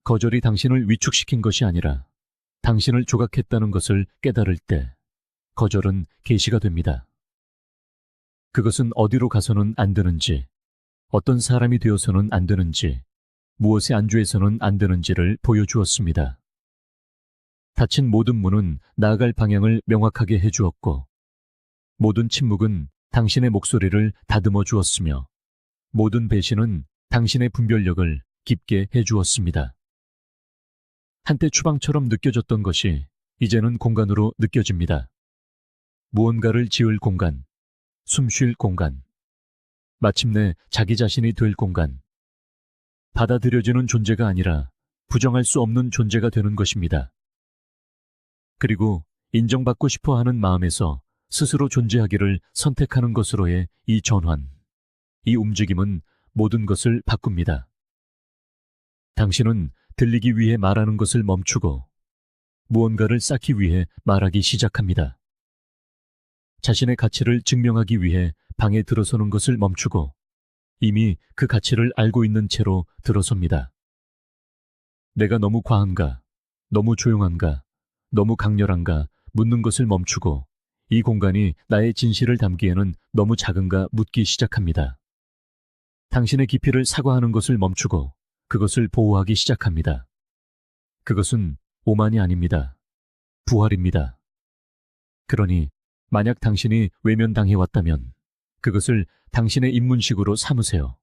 Speaker 1: 거절이 당신을 위축시킨 것이 아니라 당신을 조각했다는 것을 깨달을 때 거절은 계시가 됩니다. 그것은 어디로 가서는 안 되는지, 어떤 사람이 되어서는 안 되는지, 무엇에 안주해서는 안 되는지를 보여주었습니다. 닫힌 모든 문은 나아갈 방향을 명확하게 해주었고, 모든 침묵은 당신의 목소리를 다듬어 주었으며, 모든 배신은 당신의 분별력을 깊게 해주었습니다. 한때 추방처럼 느껴졌던 것이 이제는 공간으로 느껴집니다. 무언가를 지을 공간, 숨 쉴 공간, 마침내 자기 자신이 될 공간, 받아들여지는 존재가 아니라 부정할 수 없는 존재가 되는 것입니다. 그리고 인정받고 싶어 하는 마음에서 스스로 존재하기를 선택하는 것으로의 이 전환, 이 움직임은 모든 것을 바꿉니다. 당신은 들리기 위해 말하는 것을 멈추고 무언가를 쌓기 위해 말하기 시작합니다. 자신의 가치를 증명하기 위해 방에 들어서는 것을 멈추고 이미 그 가치를 알고 있는 채로 들어섭니다. 내가 너무 과한가, 너무 조용한가, 너무 강렬한가 묻는 것을 멈추고 이 공간이 나의 진실을 담기에는 너무 작은가 묻기 시작합니다. 당신의 깊이를 사과하는 것을 멈추고 그것을 보호하기 시작합니다. 그것은 오만이 아닙니다. 부활입니다. 그러니 만약 당신이 외면당해왔다면 그것을 당신의 입문식으로 삼으세요.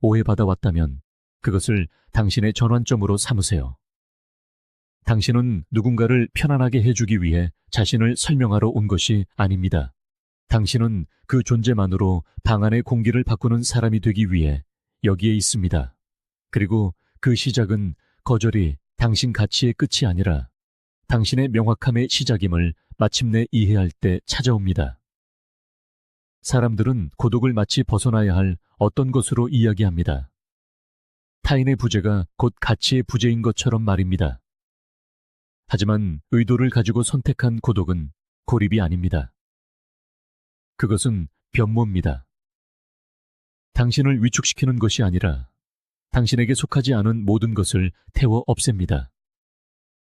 Speaker 1: 오해받아왔다면 그것을 당신의 전환점으로 삼으세요. 당신은 누군가를 편안하게 해주기 위해 자신을 설명하러 온 것이 아닙니다. 당신은 그 존재만으로 방 안의 공기를 바꾸는 사람이 되기 위해 여기에 있습니다. 그리고 그 시작은 거절이 당신 가치의 끝이 아니라 당신의 명확함의 시작임을 마침내 이해할 때 찾아옵니다. 사람들은 고독을 마치 벗어나야 할 어떤 것으로 이야기합니다. 타인의 부재가 곧 가치의 부재인 것처럼 말입니다. 하지만 의도를 가지고 선택한 고독은 고립이 아닙니다. 그것은 변모입니다. 당신을 위축시키는 것이 아니라 당신에게 속하지 않은 모든 것을 태워 없앱니다.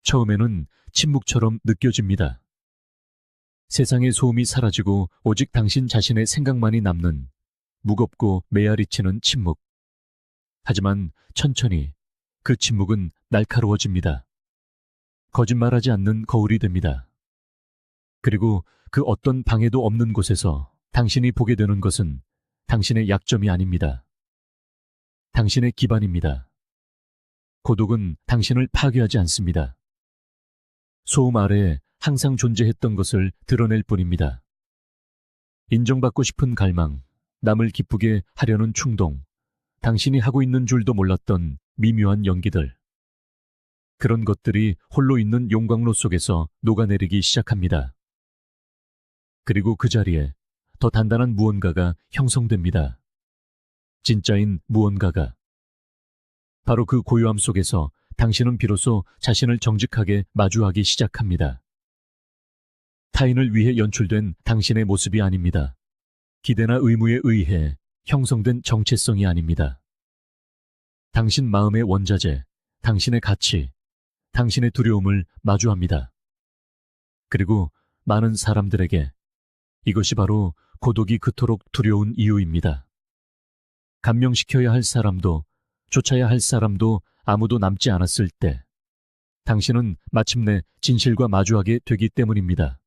Speaker 1: 처음에는 침묵처럼 느껴집니다. 세상의 소음이 사라지고 오직 당신 자신의 생각만이 남는 무겁고 메아리치는 침묵. 하지만 천천히 그 침묵은 날카로워집니다. 거짓말하지 않는 거울이 됩니다. 그리고 그 어떤 방해도 없는 곳에서 당신이 보게 되는 것은 당신의 약점이 아닙니다. 당신의 기반입니다. 고독은 당신을 파괴하지 않습니다. 소음 아래에 항상 존재했던 것을 드러낼 뿐입니다. 인정받고 싶은 갈망, 남을 기쁘게 하려는 충동, 당신이 하고 있는 줄도 몰랐던 미묘한 연기들. 그런 것들이 홀로 있는 용광로 속에서 녹아내리기 시작합니다. 그리고 그 자리에 더 단단한 무언가가 형성됩니다. 진짜인 무언가가. 바로 그 고요함 속에서 당신은 비로소 자신을 정직하게 마주하기 시작합니다. 타인을 위해 연출된 당신의 모습이 아닙니다. 기대나 의무에 의해 형성된 정체성이 아닙니다. 당신 마음의 원자재, 당신의 가치, 당신의 두려움을 마주합니다. 그리고 많은 사람들에게 이것이 바로 고독이 그토록 두려운 이유입니다. 감명시켜야 할 사람도 쫓아야 할 사람도 아무도 남지 않았을 때 당신은 마침내 진실과 마주하게 되기 때문입니다.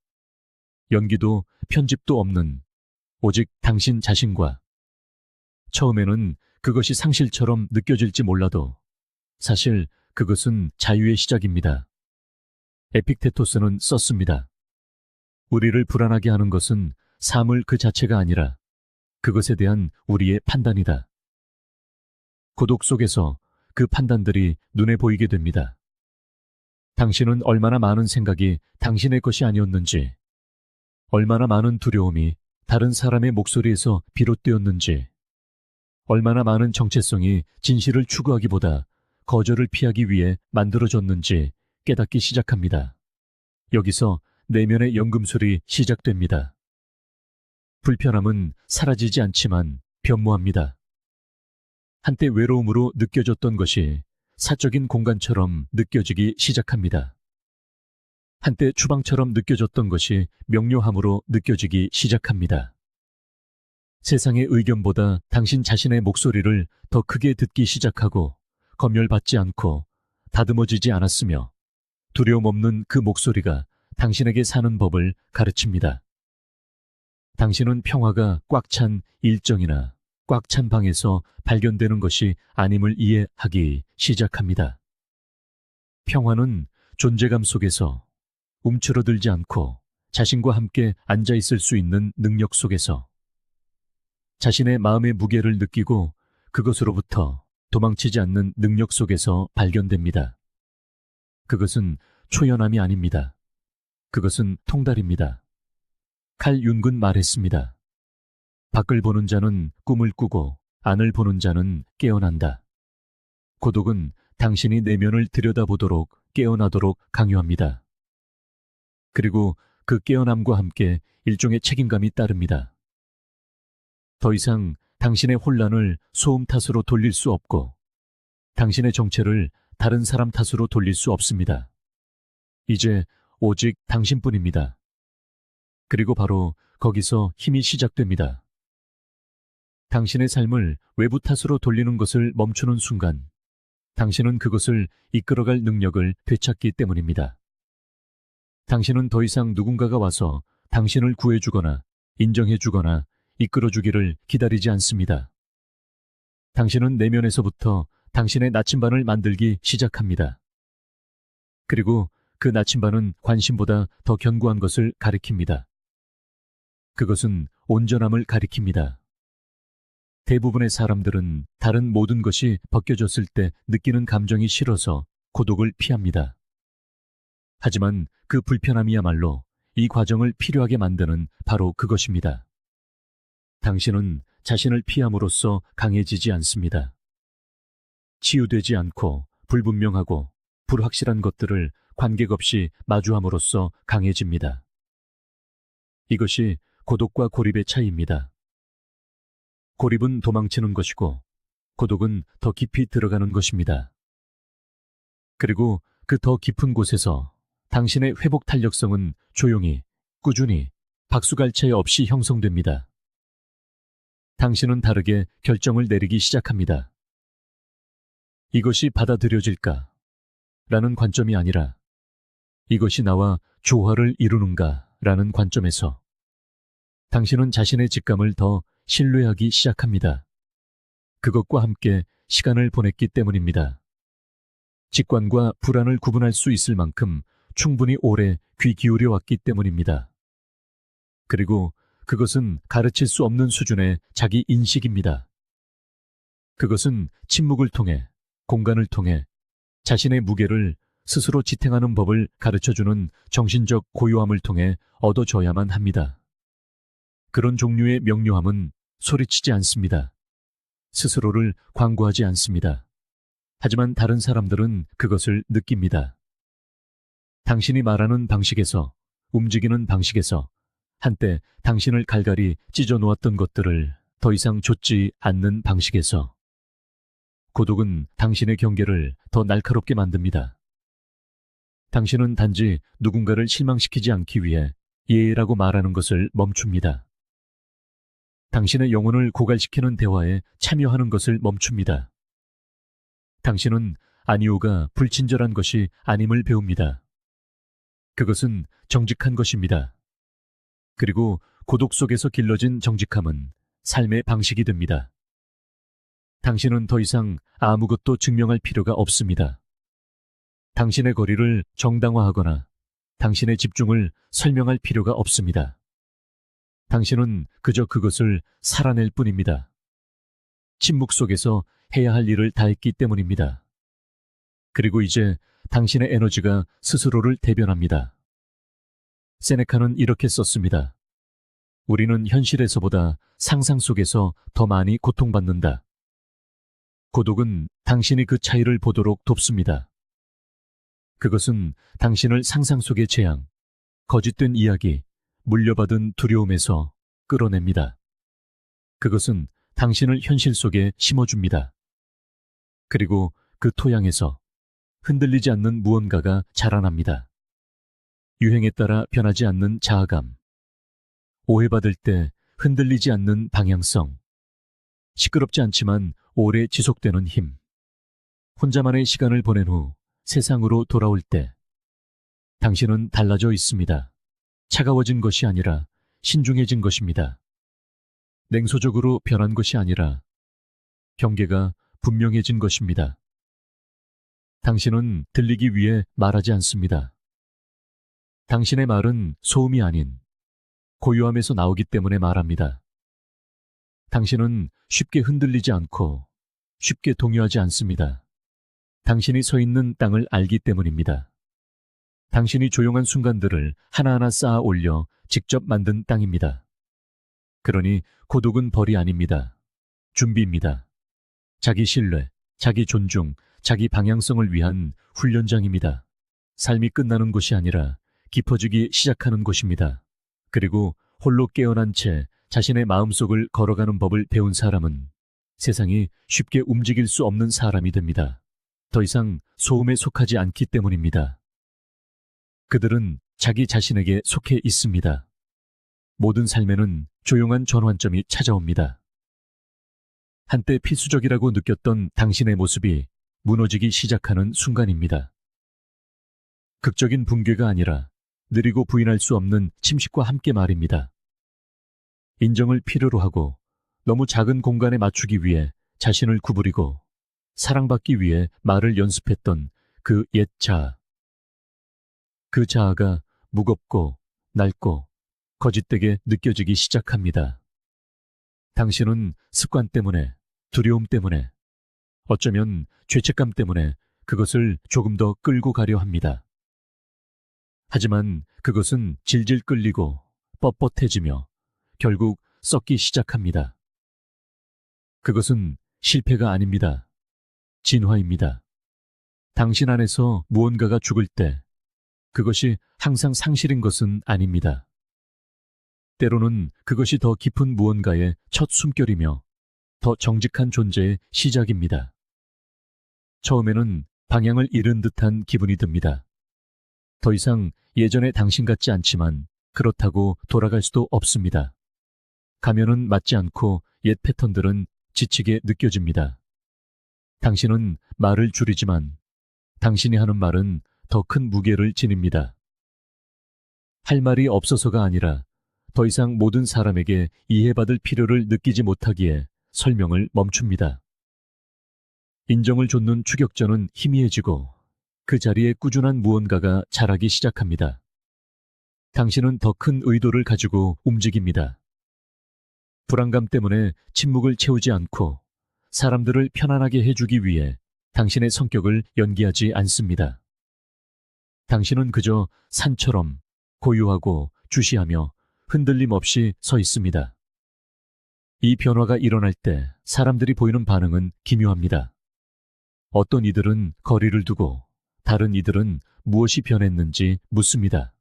Speaker 1: 연기도 편집도 없는 오직 당신 자신과. 처음에는 그것이 상실처럼 느껴질지 몰라도 사실 그것은 자유의 시작입니다. 에픽테토스는 썼습니다. 우리를 불안하게 하는 것은 사물 그 자체가 아니라 그것에 대한 우리의 판단이다. 고독 속에서 그 판단들이 눈에 보이게 됩니다. 당신은 얼마나 많은 생각이 당신의 것이 아니었는지, 얼마나 많은 두려움이 다른 사람의 목소리에서 비롯되었는지, 얼마나 많은 정체성이 진실을 추구하기보다 거절을 피하기 위해 만들어졌는지 깨닫기 시작합니다. 여기서 내면의 연금술이 시작됩니다. 불편함은 사라지지 않지만 변모합니다. 한때 외로움으로 느껴졌던 것이 사적인 공간처럼 느껴지기 시작합니다. 한때 추방처럼 느껴졌던 것이 명료함으로 느껴지기 시작합니다. 세상의 의견보다 당신 자신의 목소리를 더 크게 듣기 시작하고 검열받지 않고 다듬어지지 않았으며 두려움 없는 그 목소리가 당신에게 사는 법을 가르칩니다. 당신은 평화가 꽉 찬 일정이나 꽉 찬 방에서 발견되는 것이 아님을 이해하기 시작합니다. 평화는 존재감 속에서 움츠러들지 않고 자신과 함께 앉아 있을 수 있는 능력 속에서 자신의 마음의 무게를 느끼고 그것으로부터 도망치지 않는 능력 속에서 발견됩니다. 그것은 초연함이 아닙니다. 그것은 통달입니다. 칼 윤근 말했습니다. 밖을 보는 자는 꿈을 꾸고 안을 보는 자는 깨어난다. 고독은 당신이 내면을 들여다보도록 깨어나도록 강요합니다. 그리고 그 깨어남과 함께 일종의 책임감이 따릅니다. 더 이상 당신의 혼란을 소음 탓으로 돌릴 수 없고 당신의 정체를 다른 사람 탓으로 돌릴 수 없습니다. 이제 오직 당신뿐입니다. 그리고 바로 거기서 힘이 시작됩니다. 당신의 삶을 외부 탓으로 돌리는 것을 멈추는 순간 당신은 그것을 이끌어갈 능력을 되찾기 때문입니다. 당신은 더 이상 누군가가 와서 당신을 구해주거나 인정해주거나 이끌어주기를 기다리지 않습니다. 당신은 내면에서부터 당신의 나침반을 만들기 시작합니다. 그리고 그 나침반은 관심보다 더 견고한 것을 가리킵니다. 그것은 온전함을 가리킵니다. 대부분의 사람들은 다른 모든 것이 벗겨졌을 때 느끼는 감정이 싫어서 고독을 피합니다. 하지만 그 불편함이야말로 이 과정을 필요하게 만드는 바로 그것입니다. 당신은 자신을 피함으로써 강해지지 않습니다. 치유되지 않고 불분명하고 불확실한 것들을 관객 없이 마주함으로써 강해집니다. 이것이 고독과 고립의 차이입니다. 고립은 도망치는 것이고 고독은 더 깊이 들어가는 것입니다. 그리고 그 더 깊은 곳에서 당신의 회복 탄력성은 조용히, 꾸준히, 박수갈채 없이 형성됩니다. 당신은 다르게 결정을 내리기 시작합니다. 이것이 받아들여질까? 라는 관점이 아니라 이것이 나와 조화를 이루는가? 라는 관점에서 당신은 자신의 직감을 더 신뢰하기 시작합니다. 그것과 함께 시간을 보냈기 때문입니다. 직관과 불안을 구분할 수 있을 만큼 충분히 오래 귀 기울여 왔기 때문입니다. 그리고 그것은 가르칠 수 없는 수준의 자기 인식입니다. 그것은 침묵을 통해, 공간을 통해 자신의 무게를 스스로 지탱하는 법을 가르쳐주는 정신적 고요함을 통해 얻어져야만 합니다. 그런 종류의 명료함은 소리치지 않습니다. 스스로를 광고하지 않습니다. 하지만 다른 사람들은 그것을 느낍니다. 당신이 말하는 방식에서, 움직이는 방식에서 한때 당신을 갈갈이 찢어 놓았던 것들을 더 이상 좇지 않는 방식에서 고독은 당신의 경계를 더 날카롭게 만듭니다. 당신은 단지 누군가를 실망시키지 않기 위해 예라고 말하는 것을 멈춥니다. 당신의 영혼을 고갈시키는 대화에 참여하는 것을 멈춥니다. 당신은 아니오가 불친절한 것이 아님을 배웁니다. 그것은 정직한 것입니다. 그리고 고독 속에서 길러진 정직함은 삶의 방식이 됩니다. 당신은 더 이상 아무것도 증명할 필요가 없습니다. 당신의 거리를 정당화하거나 당신의 집중을 설명할 필요가 없습니다. 당신은 그저 그것을 살아낼 뿐입니다. 침묵 속에서 해야 할 일을 다했기 때문입니다. 그리고 이제 당신의 에너지가 스스로를 대변합니다. 세네카는 이렇게 썼습니다. 우리는 현실에서보다 상상 속에서 더 많이 고통받는다. 고독은 당신이 그 차이를 보도록 돕습니다. 그것은 당신을 상상 속의 재앙, 거짓된 이야기, 물려받은 두려움에서 끌어냅니다. 그것은 당신을 현실 속에 심어줍니다. 그리고 그 토양에서 흔들리지 않는 무언가가 자라납니다. 유행에 따라 변하지 않는 자아감, 오해받을 때 흔들리지 않는 방향성, 시끄럽지 않지만 오래 지속되는 힘, 혼자만의 시간을 보낸 후 세상으로 돌아올 때 당신은 달라져 있습니다. 차가워진 것이 아니라 신중해진 것입니다. 냉소적으로 변한 것이 아니라 경계가 분명해진 것입니다. 당신은 들리기 위해 말하지 않습니다. 당신의 말은 소음이 아닌 고요함에서 나오기 때문에 말합니다. 당신은 쉽게 흔들리지 않고 쉽게 동요하지 않습니다. 당신이 서 있는 땅을 알기 때문입니다. 당신이 조용한 순간들을 하나하나 쌓아 올려 직접 만든 땅입니다. 그러니 고독은 벌이 아닙니다. 준비입니다. 자기 신뢰, 자기 존중, 자기 방향성을 위한 훈련장입니다. 삶이 끝나는 곳이 아니라 깊어지기 시작하는 곳입니다. 그리고 홀로 깨어난 채 자신의 마음속을 걸어가는 법을 배운 사람은 세상이 쉽게 움직일 수 없는 사람이 됩니다. 더 이상 소음에 속하지 않기 때문입니다. 그들은 자기 자신에게 속해 있습니다. 모든 삶에는 조용한 전환점이 찾아옵니다. 한때 필수적이라고 느꼈던 당신의 모습이 무너지기 시작하는 순간입니다. 극적인 붕괴가 아니라 느리고 부인할 수 없는 침식과 함께 말입니다. 인정을 필요로 하고 너무 작은 공간에 맞추기 위해 자신을 구부리고 사랑받기 위해 말을 연습했던 그 옛 자아. 그 자아가 무겁고 낡고 거짓되게 느껴지기 시작합니다. 당신은 습관 때문에, 두려움 때문에, 어쩌면 죄책감 때문에 그것을 조금 더 끌고 가려 합니다. 하지만 그것은 질질 끌리고 뻣뻣해지며 결국 썩기 시작합니다. 그것은 실패가 아닙니다. 진화입니다. 당신 안에서 무언가가 죽을 때 그것이 항상 상실인 것은 아닙니다. 때로는 그것이 더 깊은 무언가의 첫 숨결이며 더 정직한 존재의 시작입니다. 처음에는 방향을 잃은 듯한 기분이 듭니다. 더 이상 예전의 당신 같지 않지만 그렇다고 돌아갈 수도 없습니다. 가면은 맞지 않고 옛 패턴들은 지치게 느껴집니다. 당신은 말을 줄이지만 당신이 하는 말은 더 큰 무게를 지닙니다. 할 말이 없어서가 아니라 더 이상 모든 사람에게 이해받을 필요를 느끼지 못하기에 설명을 멈춥니다. 인정을 좇는 추격전은 희미해지고 그 자리에 꾸준한 무언가가 자라기 시작합니다. 당신은 더 큰 의도를 가지고 움직입니다. 불안감 때문에 침묵을 채우지 않고 사람들을 편안하게 해주기 위해 당신의 성격을 연기하지 않습니다. 당신은 그저 산처럼 고요하고 주시하며 흔들림 없이 서 있습니다. 이 변화가 일어날 때 사람들이 보이는 반응은 기묘합니다. 어떤 이들은 거리를 두고 다른 이들은 무엇이 변했는지 묻습니다.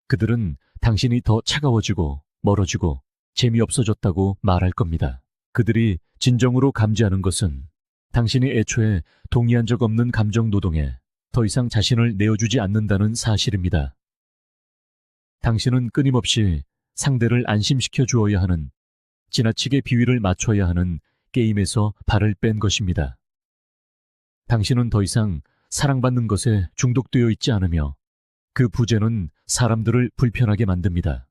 Speaker 1: 그들은 당신이 더 차가워지고 멀어지고 재미없어졌다고 말할 겁니다. 그들이 진정으로 감지하는 것은 당신이 애초에 동의한 적 없는 감정 노동에 더 이상 자신을 내어주지 않는다는 사실입니다. 당신은 끊임없이 상대를 안심시켜 주어야 하는, 지나치게 비위를 맞춰야 하는 게임에서 발을 뺀 것입니다. 당신은 더 이상 사랑받는 것에 중독되어 있지 않으며 그 부재는 사람들을 불편하게 만듭니다.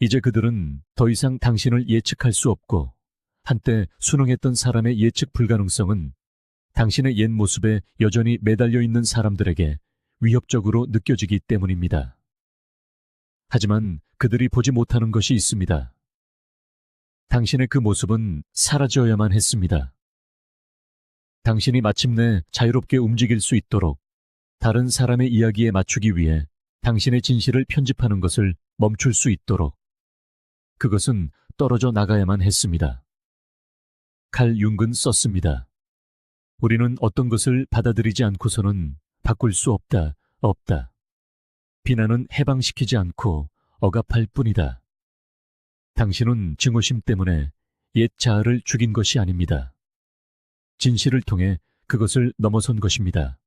Speaker 1: 이제 그들은 더 이상 당신을 예측할 수 없고 한때 순응했던 사람의 예측 불가능성은 당신의 옛 모습에 여전히 매달려 있는 사람들에게 위협적으로 느껴지기 때문입니다. 하지만 그들이 보지 못하는 것이 있습니다. 당신의 그 모습은 사라져야만 했습니다. 당신이 마침내 자유롭게 움직일 수 있도록 다른 사람의 이야기에 맞추기 위해 당신의 진실을 편집하는 것을 멈출 수 있도록 그것은 떨어져 나가야만 했습니다. 칼 융은 썼습니다. 우리는 어떤 것을 받아들이지 않고서는 바꿀 수 없다. 비난은 해방시키지 않고 억압할 뿐이다. 당신은 증오심 때문에 옛 자아를 죽인 것이 아닙니다. 진실을 통해 그것을 넘어선 것입니다.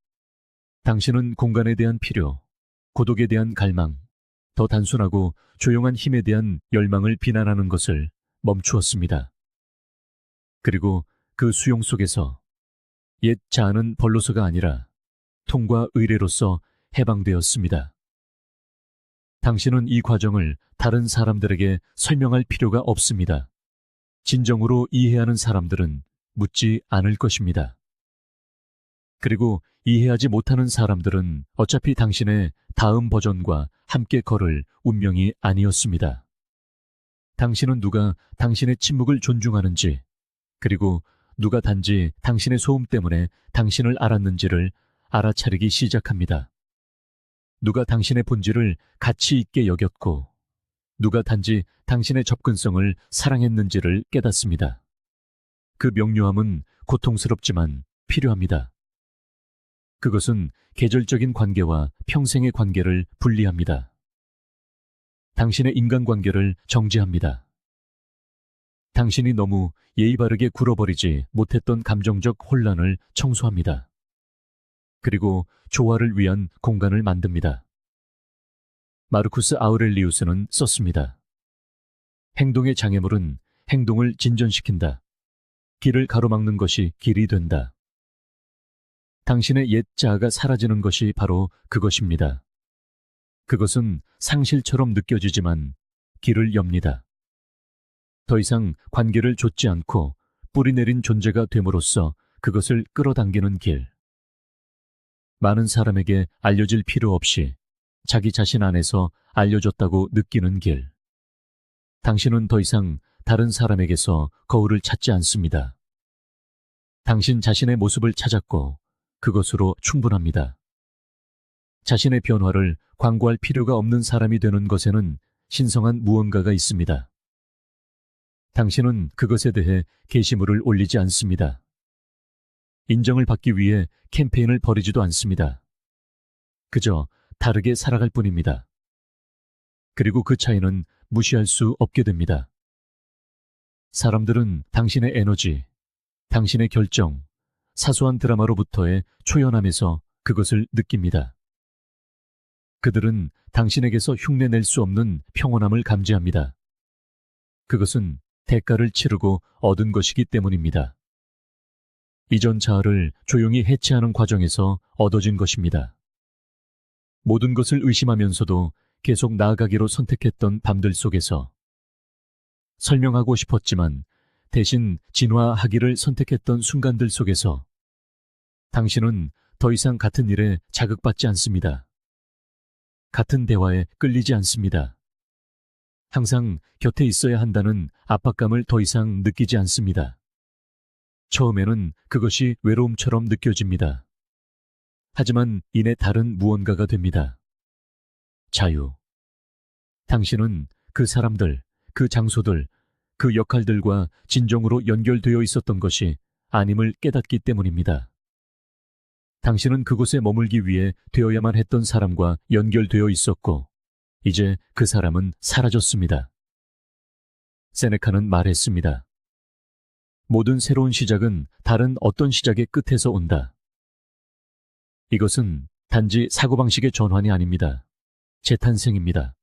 Speaker 1: 당신은 공간에 대한 필요, 고독에 대한 갈망, 더 단순하고 조용한 힘에 대한 열망을 비난하는 것을 멈추었습니다. 그리고 그 수용 속에서 옛 자아는 벌로서가 아니라 통과 의례로서 해방되었습니다. 당신은 이 과정을 다른 사람들에게 설명할 필요가 없습니다. 진정으로 이해하는 사람들은 묻지 않을 것입니다. 그리고 이해하지 못하는 사람들은 어차피 당신의 다음 버전과 함께 걸을 운명이 아니었습니다. 당신은 누가 당신의 침묵을 존중하는지, 그리고 누가 단지 당신의 소음 때문에 당신을 알았는지를 알아차리기 시작합니다. 누가 당신의 본질을 가치 있게 여겼고, 누가 단지 당신의 접근성을 사랑했는지를 깨닫습니다. 그 명료함은 고통스럽지만 필요합니다. 그것은 계절적인 관계와 평생의 관계를 분리합니다. 당신의 인간관계를 정지합니다. 당신이 너무 예의 바르게 굴어버리지 못했던 감정적 혼란을 청소합니다. 그리고 조화를 위한 공간을 만듭니다. 마르쿠스 아우렐리우스는 썼습니다. 행동의 장애물은 행동을 진전시킨다. 길을 가로막는 것이 길이 된다. 당신의 옛 자아가 사라지는 것이 바로 그것입니다. 그것은 상실처럼 느껴지지만 길을 엽니다. 더 이상 관계를 좇지 않고 뿌리내린 존재가 됨으로써 그것을 끌어당기는 길. 많은 사람에게 알려질 필요 없이 자기 자신 안에서 알려졌다고 느끼는 길. 당신은 더 이상 다른 사람에게서 거울을 찾지 않습니다. 당신 자신의 모습을 찾았고 그것으로 충분합니다. 자신의 변화를 광고할 필요가 없는 사람이 되는 것에는 신성한 무언가가 있습니다. 당신은 그것에 대해 게시물을 올리지 않습니다. 인정을 받기 위해 캠페인을 벌이지도 않습니다. 그저 다르게 살아갈 뿐입니다. 그리고 그 차이는 무시할 수 없게 됩니다. 사람들은 당신의 에너지, 당신의 결정, 사소한 드라마로부터의 초연함에서 그것을 느낍니다. 그들은 당신에게서 흉내낼 수 없는 평온함을 감지합니다. 그것은 대가를 치르고 얻은 것이기 때문입니다. 이전 자아를 조용히 해체하는 과정에서 얻어진 것입니다. 모든 것을 의심하면서도 계속 나아가기로 선택했던 밤들 속에서, 설명하고 싶었지만 대신 진화하기를 선택했던 순간들 속에서 당신은 더 이상 같은 일에 자극받지 않습니다. 같은 대화에 끌리지 않습니다. 항상 곁에 있어야 한다는 압박감을 더 이상 느끼지 않습니다. 처음에는 그것이 외로움처럼 느껴집니다. 하지만 이내 다른 무언가가 됩니다. 자유. 당신은 그 사람들, 그 장소들, 그 역할들과 진정으로 연결되어 있었던 것이 아님을 깨닫기 때문입니다. 당신은 그곳에 머물기 위해 되어야만 했던 사람과 연결되어 있었고, 이제 그 사람은 사라졌습니다. 세네카는 말했습니다. 모든 새로운 시작은 다른 어떤 시작의 끝에서 온다. 이것은 단지 사고방식의 전환이 아닙니다. 재탄생입니다.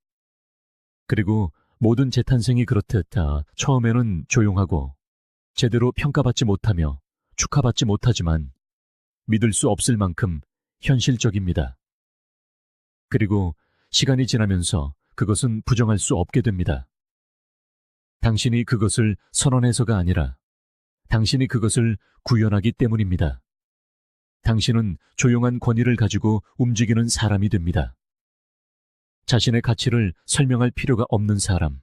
Speaker 1: 그리고 모든 재탄생이 그렇듯 처음에는 조용하고 제대로 평가받지 못하며 축하받지 못하지만 믿을 수 없을 만큼 현실적입니다. 그리고 시간이 지나면서 그것은 부정할 수 없게 됩니다. 당신이 그것을 선언해서가 아니라 당신이 그것을 구현하기 때문입니다. 당신은 조용한 권위를 가지고 움직이는 사람이 됩니다. 자신의 가치를 설명할 필요가 없는 사람,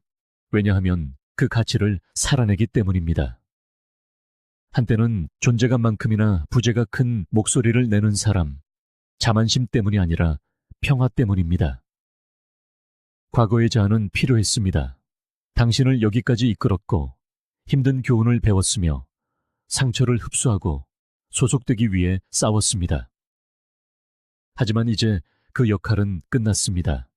Speaker 1: 왜냐하면 그 가치를 살아내기 때문입니다. 한때는 존재감만큼이나 부재가 큰 목소리를 내는 사람, 자만심 때문이 아니라 평화 때문입니다. 과거의 자아는 필요했습니다. 당신을 여기까지 이끌었고 힘든 교훈을 배웠으며 상처를 흡수하고 소속되기 위해 싸웠습니다. 하지만 이제 그 역할은 끝났습니다.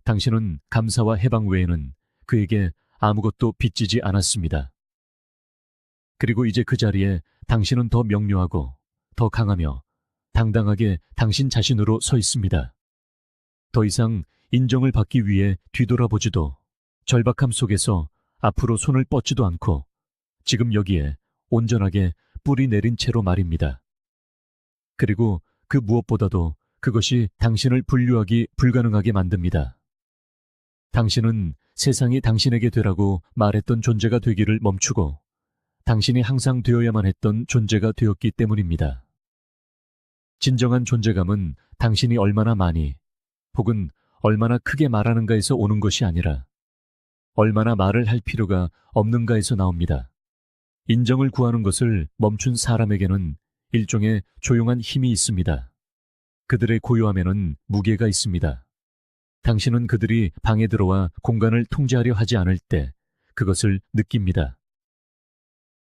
Speaker 1: 당신은 감사와 해방 외에는 그에게 아무것도 빚지지 않았습니다. 그리고 이제 그 자리에 당신은 더 명료하고 더 강하며 당당하게 당신 자신으로 서 있습니다. 더 이상 인정을 받기 위해 뒤돌아보지도 절박함 속에서 앞으로 손을 뻗지도 않고 지금 여기에 온전하게 뿌리 내린 채로 말입니다. 그리고 그 무엇보다도 그것이 당신을 분류하기 불가능하게 만듭니다. 당신은 세상이 당신에게 되라고 말했던 존재가 되기를 멈추고 당신이 항상 되어야만 했던 존재가 되었기 때문입니다. 진정한 존재감은 당신이 얼마나 많이 혹은 얼마나 크게 말하는가에서 오는 것이 아니라 얼마나 말을 할 필요가 없는가에서 나옵니다. 인정을 구하는 것을 멈춘 사람에게는 일종의 조용한 힘이 있습니다. 그들의 고요함에는 무게가 있습니다. 당신은 그들이 방에 들어와 공간을 통제하려 하지 않을 때 그것을 느낍니다.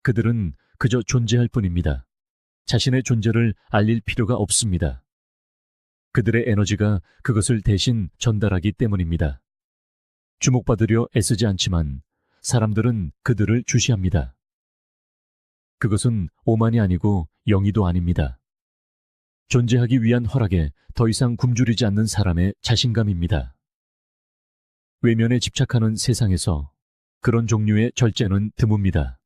Speaker 1: 그들은 그저 존재할 뿐입니다. 자신의 존재를 알릴 필요가 없습니다. 그들의 에너지가 그것을 대신 전달하기 때문입니다. 주목받으려 애쓰지 않지만 사람들은 그들을 주시합니다. 그것은 오만이 아니고 영의도 아닙니다. 존재하기 위한 허락에 더 이상 굶주리지 않는 사람의 자신감입니다. 외면에 집착하는 세상에서 그런 종류의 절제는 드뭅니다.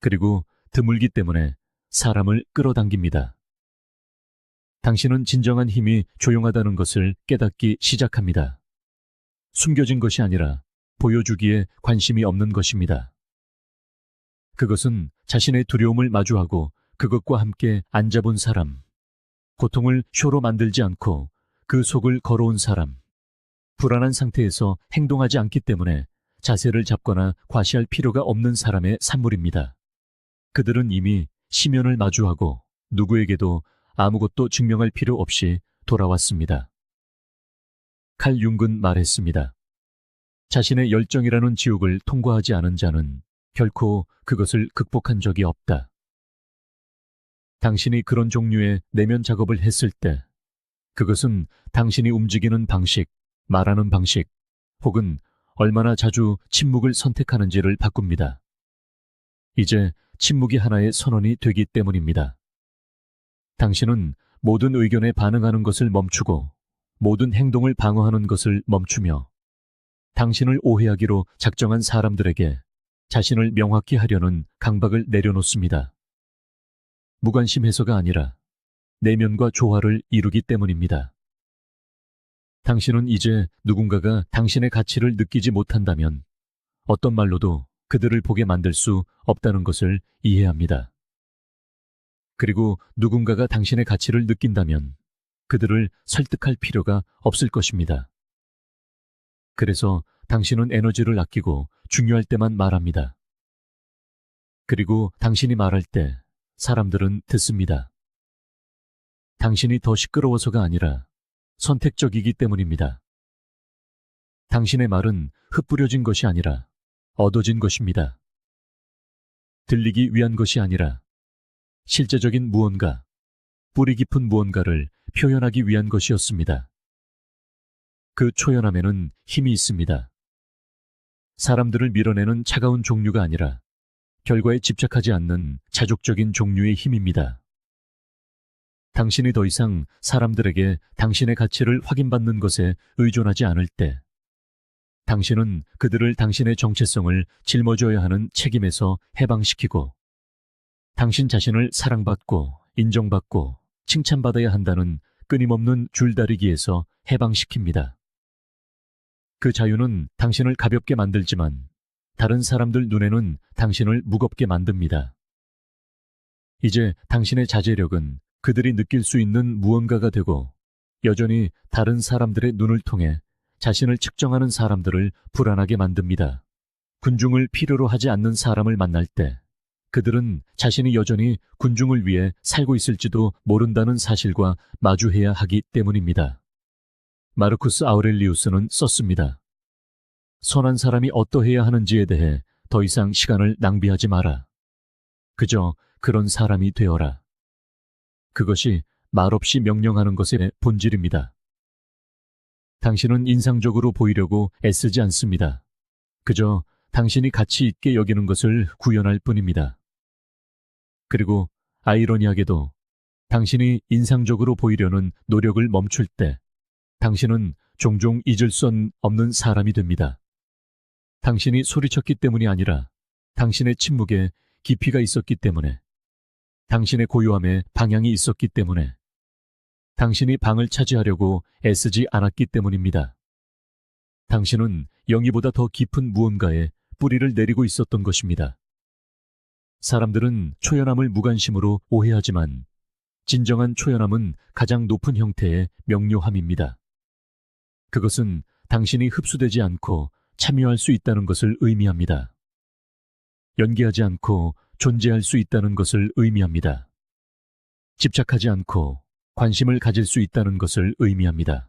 Speaker 1: 그리고 드물기 때문에 사람을 끌어당깁니다. 당신은 진정한 힘이 조용하다는 것을 깨닫기 시작합니다. 숨겨진 것이 아니라 보여주기에 관심이 없는 것입니다. 그것은 자신의 두려움을 마주하고 그것과 함께 앉아본 사람, 고통을 쇼로 만들지 않고 그 속을 걸어온 사람, 불안한 상태에서 행동하지 않기 때문에 자세를 잡거나 과시할 필요가 없는 사람의 산물입니다. 그들은 이미 심연을 마주하고 누구에게도 아무것도 증명할 필요 없이 돌아왔습니다. 칼 융은 말했습니다. 자신의 열정이라는 지옥을 통과하지 않은 자는 결코 그것을 극복한 적이 없다. 당신이 그런 종류의 내면 작업을 했을 때 그것은 당신이 움직이는 방식, 말하는 방식, 혹은 얼마나 자주 침묵을 선택하는지를 바꿉니다. 이제 침묵이 하나의 선언이 되기 때문입니다. 당신은 모든 의견에 반응하는 것을 멈추고 모든 행동을 방어하는 것을 멈추며 당신을 오해하기로 작정한 사람들에게 자신을 명확히 하려는 강박을 내려놓습니다. 무관심해서가 아니라 내면과 조화를 이루기 때문입니다. 당신은 이제 누군가가 당신의 가치를 느끼지 못한다면 어떤 말로도 그들을 보게 만들 수 없다는 것을 이해합니다. 그리고 누군가가 당신의 가치를 느낀다면 그들을 설득할 필요가 없을 것입니다. 그래서 당신은 에너지를 아끼고 중요할 때만 말합니다. 그리고 당신이 말할 때 사람들은 듣습니다. 당신이 더 시끄러워서가 아니라 선택적이기 때문입니다. 당신의 말은 흩뿌려진 것이 아니라 얻어진 것입니다. 들리기 위한 것이 아니라 실제적인 무언가, 뿌리 깊은 무언가를 표현하기 위한 것이었습니다. 그 초연함에는 힘이 있습니다. 사람들을 밀어내는 차가운 종류가 아니라 결과에 집착하지 않는 자족적인 종류의 힘입니다. 당신이 더 이상 사람들에게 당신의 가치를 확인받는 것에 의존하지 않을 때, 당신은 그들을 당신의 정체성을 짊어져야 하는 책임에서 해방시키고, 당신 자신을 사랑받고 인정받고 칭찬받아야 한다는 끊임없는 줄다리기에서 해방시킵니다. 그 자유는 당신을 가볍게 만들지만 다른 사람들 눈에는 당신을 무겁게 만듭니다. 이제 당신의 자제력은 그들이 느낄 수 있는 무언가가 되고 여전히 다른 사람들의 눈을 통해 자신을 측정하는 사람들을 불안하게 만듭니다. 군중을 필요로 하지 않는 사람을 만날 때 그들은 자신이 여전히 군중을 위해 살고 있을지도 모른다는 사실과 마주해야 하기 때문입니다. 마르쿠스 아우렐리우스는 썼습니다. 선한 사람이 어떠해야 하는지에 대해 더 이상 시간을 낭비하지 마라. 그저 그런 사람이 되어라. 그것이 말없이 명령하는 것의 본질입니다. 당신은 인상적으로 보이려고 애쓰지 않습니다. 그저 당신이 가치 있게 여기는 것을 구현할 뿐입니다. 그리고 아이러니하게도 당신이 인상적으로 보이려는 노력을 멈출 때 당신은 종종 잊을 수 없는 사람이 됩니다. 당신이 소리쳤기 때문이 아니라 당신의 침묵에 깊이가 있었기 때문에, 당신의 고요함에 방향이 있었기 때문에, 당신이 방을 차지하려고 애쓰지 않았기 때문입니다. 당신은 영희보다 더 깊은 무언가에 뿌리를 내리고 있었던 것입니다. 사람들은 초연함을 무관심으로 오해하지만 진정한 초연함은 가장 높은 형태의 명료함입니다. 그것은 당신이 흡수되지 않고 참여할 수 있다는 것을 의미합니다. 연기하지 않고 존재할 수 있다는 것을 의미합니다. 집착하지 않고 관심을 가질 수 있다는 것을 의미합니다.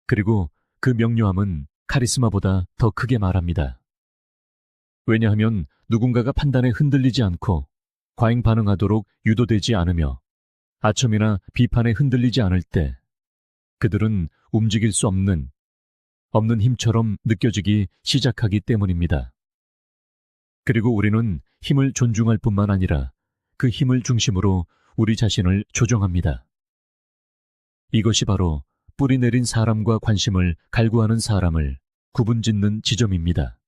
Speaker 1: 그리고 그 명료함은 카리스마보다 더 크게 말합니다. 왜냐하면 누군가가 판단에 흔들리지 않고 과잉 반응하도록 유도되지 않으며 아첨이나 비판에 흔들리지 않을 때 그들은 움직일 수 없는 힘처럼 느껴지기 시작하기 때문입니다. 그리고 우리는 힘을 존중할 뿐만 아니라 그 힘을 중심으로 우리 자신을 조정합니다. 이것이 바로 뿌리 내린 사람과 관심을 갈구하는 사람을 구분짓는 지점입니다.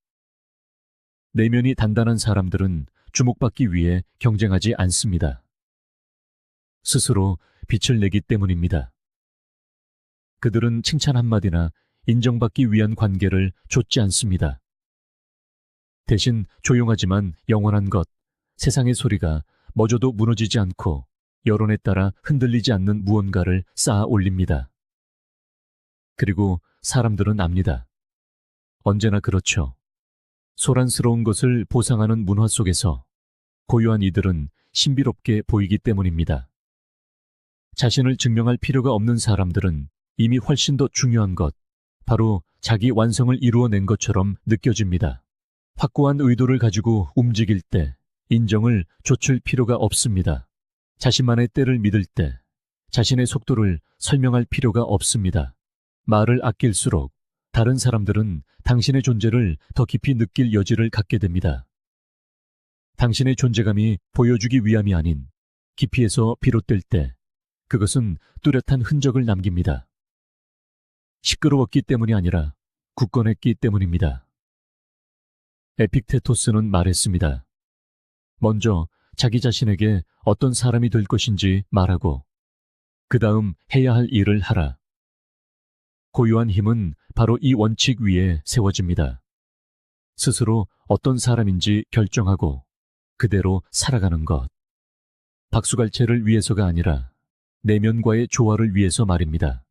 Speaker 1: 내면이 단단한 사람들은 주목받기 위해 경쟁하지 않습니다. 스스로 빛을 내기 때문입니다. 그들은 칭찬 한마디나 인정받기 위한 관계를 좇지 않습니다. 대신 조용하지만 영원한 것, 세상의 소리가 머저도 무너지지 않고 여론에 따라 흔들리지 않는 무언가를 쌓아 올립니다. 그리고 사람들은 압니다. 언제나 그렇죠. 소란스러운 것을 보상하는 문화 속에서 고요한 이들은 신비롭게 보이기 때문입니다. 자신을 증명할 필요가 없는 사람들은 이미 훨씬 더 중요한 것, 바로 자기 완성을 이루어낸 것처럼 느껴집니다. 확고한 의도를 가지고 움직일 때 인정을 좇을 필요가 없습니다. 자신만의 때를 믿을 때 자신의 속도를 설명할 필요가 없습니다. 말을 아낄수록 다른 사람들은 당신의 존재를 더 깊이 느낄 여지를 갖게 됩니다. 당신의 존재감이 보여주기 위함이 아닌 깊이에서 비롯될 때 그것은 뚜렷한 흔적을 남깁니다. 시끄러웠기 때문이 아니라 굳건했기 때문입니다. 에픽테토스는 말했습니다. 먼저 자기 자신에게 어떤 사람이 될 것인지 말하고 그 다음 해야 할 일을 하라. 고유한 힘은 바로 이 원칙 위에 세워집니다. 스스로 어떤 사람인지 결정하고 그대로 살아가는 것. 박수갈채를 위해서가 아니라 내면과의 조화를 위해서 말입니다.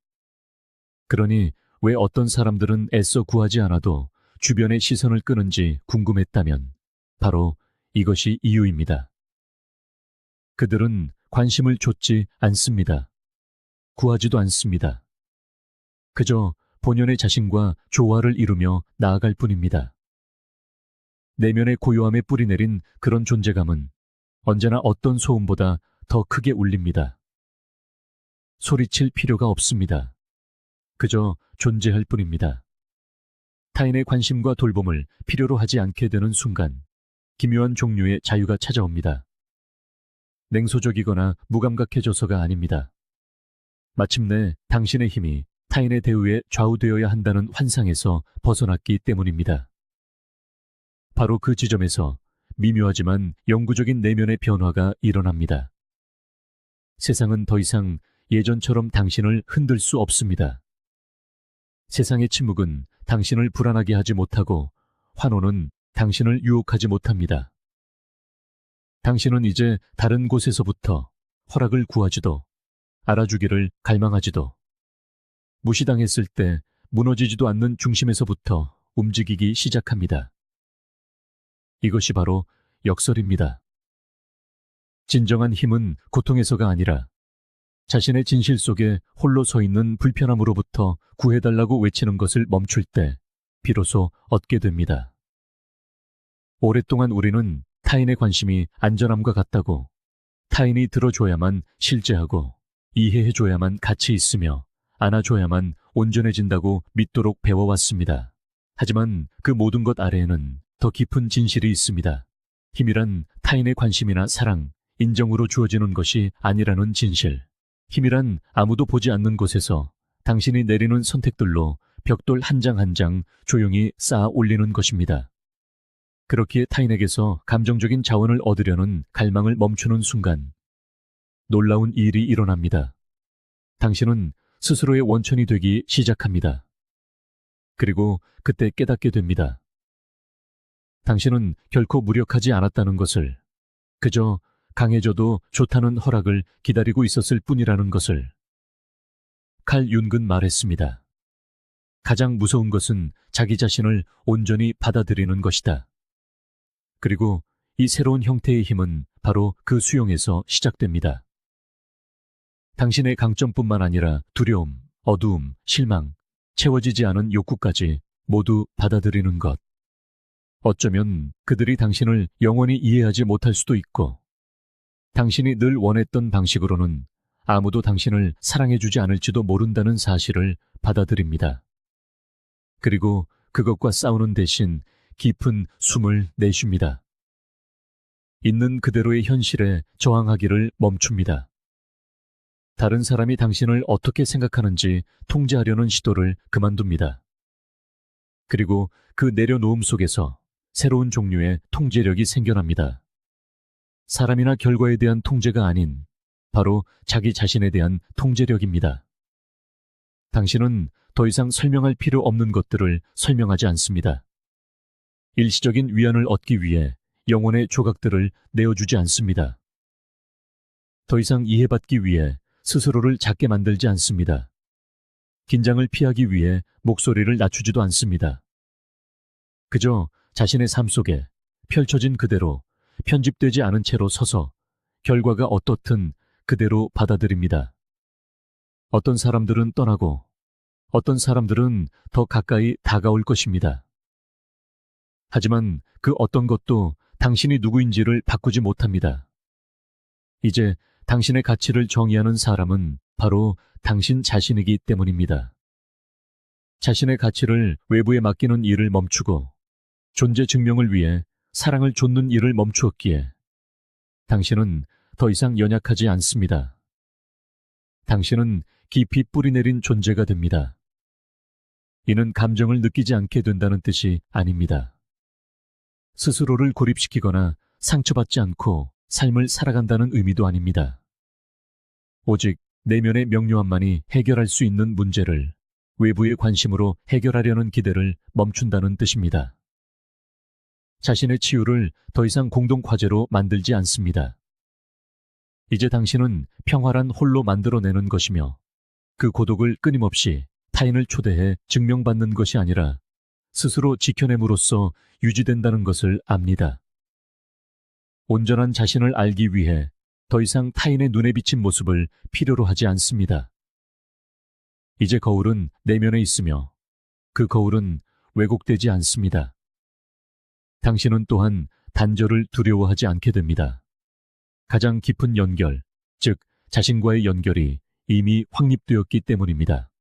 Speaker 1: 그러니 왜 어떤 사람들은 애써 구하지 않아도 주변의 시선을 끄는지 궁금했다면 바로 이것이 이유입니다. 그들은 관심을 좇지 않습니다. 구하지도 않습니다. 그저 본연의 자신과 조화를 이루며 나아갈 뿐입니다. 내면의 고요함에 뿌리내린 그런 존재감은 언제나 어떤 소음보다 더 크게 울립니다. 소리칠 필요가 없습니다. 그저 존재할 뿐입니다. 타인의 관심과 돌봄을 필요로 하지 않게 되는 순간 기묘한 종류의 자유가 찾아옵니다. 냉소적이거나 무감각해져서가 아닙니다. 마침내 당신의 힘이 타인의 대우에 좌우되어야 한다는 환상에서 벗어났기 때문입니다. 바로 그 지점에서 미묘하지만 영구적인 내면의 변화가 일어납니다. 세상은 더 이상 예전처럼 당신을 흔들 수 없습니다. 세상의 침묵은 당신을 불안하게 하지 못하고 환호는 당신을 유혹하지 못합니다. 당신은 이제 다른 곳에서부터 허락을 구하지도 알아주기를 갈망하지도 무시당했을 때 무너지지도 않는 중심에서부터 움직이기 시작합니다. 이것이 바로 역설입니다. 진정한 힘은 고통에서가 아니라 자신의 진실 속에 홀로 서 있는 불편함으로부터 구해달라고 외치는 것을 멈출 때 비로소 얻게 됩니다. 오랫동안 우리는 타인의 관심이 안전함과 같다고, 타인이 들어줘야만 실제하고 이해해줘야만 가치 있으며 안아줘야만 온전해진다고 믿도록 배워왔습니다. 하지만 그 모든 것 아래에는 더 깊은 진실이 있습니다. 힘이란 타인의 관심이나 사랑, 인정으로 주어지는 것이 아니라는 진실. 힘이란 아무도 보지 않는 곳에서 당신이 내리는 선택들로 벽돌 한 장 한 장 조용히 쌓아 올리는 것입니다. 그렇기에 타인에게서 감정적인 자원을 얻으려는 갈망을 멈추는 순간 놀라운 일이 일어납니다. 당신은 스스로의 원천이 되기 시작합니다. 그리고 그때 깨닫게 됩니다. 당신은 결코 무력하지 않았다는 것을, 그저 강해져도 좋다는 허락을 기다리고 있었을 뿐이라는 것을. 칼 윤근 말했습니다. 가장 무서운 것은 자기 자신을 온전히 받아들이는 것이다. 그리고 이 새로운 형태의 힘은 바로 그 수용에서 시작됩니다. 당신의 강점뿐만 아니라 두려움, 어두움, 실망, 채워지지 않은 욕구까지 모두 받아들이는 것. 어쩌면 그들이 당신을 영원히 이해하지 못할 수도 있고, 당신이 늘 원했던 방식으로는 아무도 당신을 사랑해주지 않을지도 모른다는 사실을 받아들입니다. 그리고 그것과 싸우는 대신 깊은 숨을 내쉽니다. 있는 그대로의 현실에 저항하기를 멈춥니다. 다른 사람이 당신을 어떻게 생각하는지 통제하려는 시도를 그만둡니다. 그리고 그 내려놓음 속에서 새로운 종류의 통제력이 생겨납니다. 사람이나 결과에 대한 통제가 아닌 바로 자기 자신에 대한 통제력입니다. 당신은 더 이상 설명할 필요 없는 것들을 설명하지 않습니다. 일시적인 위안을 얻기 위해 영혼의 조각들을 내어주지 않습니다. 더 이상 이해받기 위해 스스로를 작게 만들지 않습니다. 긴장을 피하기 위해 목소리를 낮추지도 않습니다. 그저 자신의 삶 속에 펼쳐진 그대로 편집되지 않은 채로 서서 결과가 어떻든 그대로 받아들입니다. 어떤 사람들은 떠나고 어떤 사람들은 더 가까이 다가올 것입니다. 하지만 그 어떤 것도 당신이 누구인지를 바꾸지 못합니다. 이제 당신의 가치를 정의하는 사람은 바로 당신 자신이기 때문입니다. 자신의 가치를 외부에 맡기는 일을 멈추고 존재 증명을 위해 사랑을 좇는 일을 멈추었기에 당신은 더 이상 연약하지 않습니다. 당신은 깊이 뿌리내린 존재가 됩니다. 이는 감정을 느끼지 않게 된다는 뜻이 아닙니다. 스스로를 고립시키거나 상처받지 않고 삶을 살아간다는 의미도 아닙니다. 오직 내면의 명료함만이 해결할 수 있는 문제를 외부의 관심으로 해결하려는 기대를 멈춘다는 뜻입니다. 자신의 치유를 더 이상 공동 과제로 만들지 않습니다. 이제 당신은 평화란 홀로 만들어내는 것이며 그 고독을 끊임없이 타인을 초대해 증명받는 것이 아니라 스스로 지켜냄으로써 유지된다는 것을 압니다. 온전한 자신을 알기 위해 더 이상 타인의 눈에 비친 모습을 필요로 하지 않습니다. 이제 거울은 내면에 있으며 그 거울은 왜곡되지 않습니다. 당신은 또한 단절을 두려워하지 않게 됩니다. 가장 깊은 연결, 즉 자신과의 연결이 이미 확립되었기 때문입니다.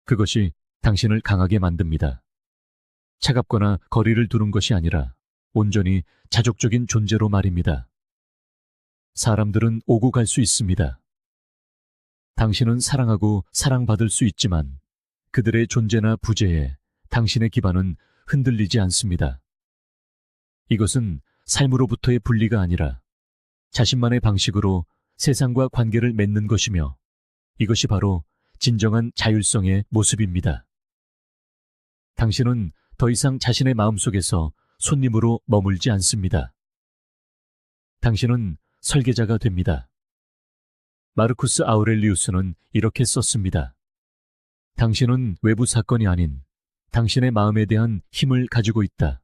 Speaker 1: 그것이 당신을 강하게 만듭니다. 차갑거나 거리를 두는 것이 아니라 온전히 자족적인 존재로 말입니다. 사람들은 오고 갈 수 있습니다. 당신은 사랑하고 사랑받을 수 있지만 그들의 존재나 부재에 당신의 기반은 흔들리지 않습니다. 이것은 삶으로부터의 분리가 아니라 자신만의 방식으로 세상과 관계를 맺는 것이며 이것이 바로 진정한 자율성의 모습입니다. 당신은 더 이상 자신의 마음속에서 손님으로 머물지 않습니다. 당신은 설계자가 됩니다. 마르쿠스 아우렐리우스는 이렇게 썼습니다. 당신은 외부 사건이 아닌 당신의 마음에 대한 힘을 가지고 있다.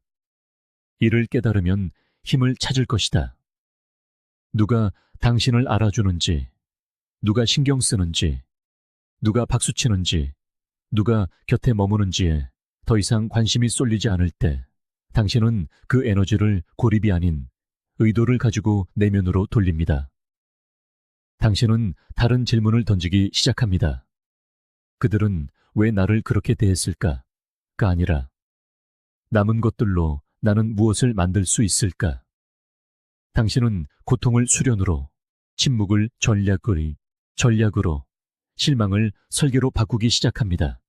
Speaker 1: 이를 깨달으면 힘을 찾을 것이다. 누가 당신을 알아주는지, 누가 신경 쓰는지, 누가 박수치는지, 누가 곁에 머무는지에 더 이상 관심이 쏠리지 않을 때 당신은 그 에너지를 고립이 아닌 의도를 가지고 내면으로 돌립니다. 당신은 다른 질문을 던지기 시작합니다. 그들은 왜 나를 그렇게 대했을까? 가 아니라 남은 것들로 나는 무엇을 만들 수 있을까? 당신은 고통을 수련으로, 침묵을 전략으로, 실망을 설계로 바꾸기 시작합니다.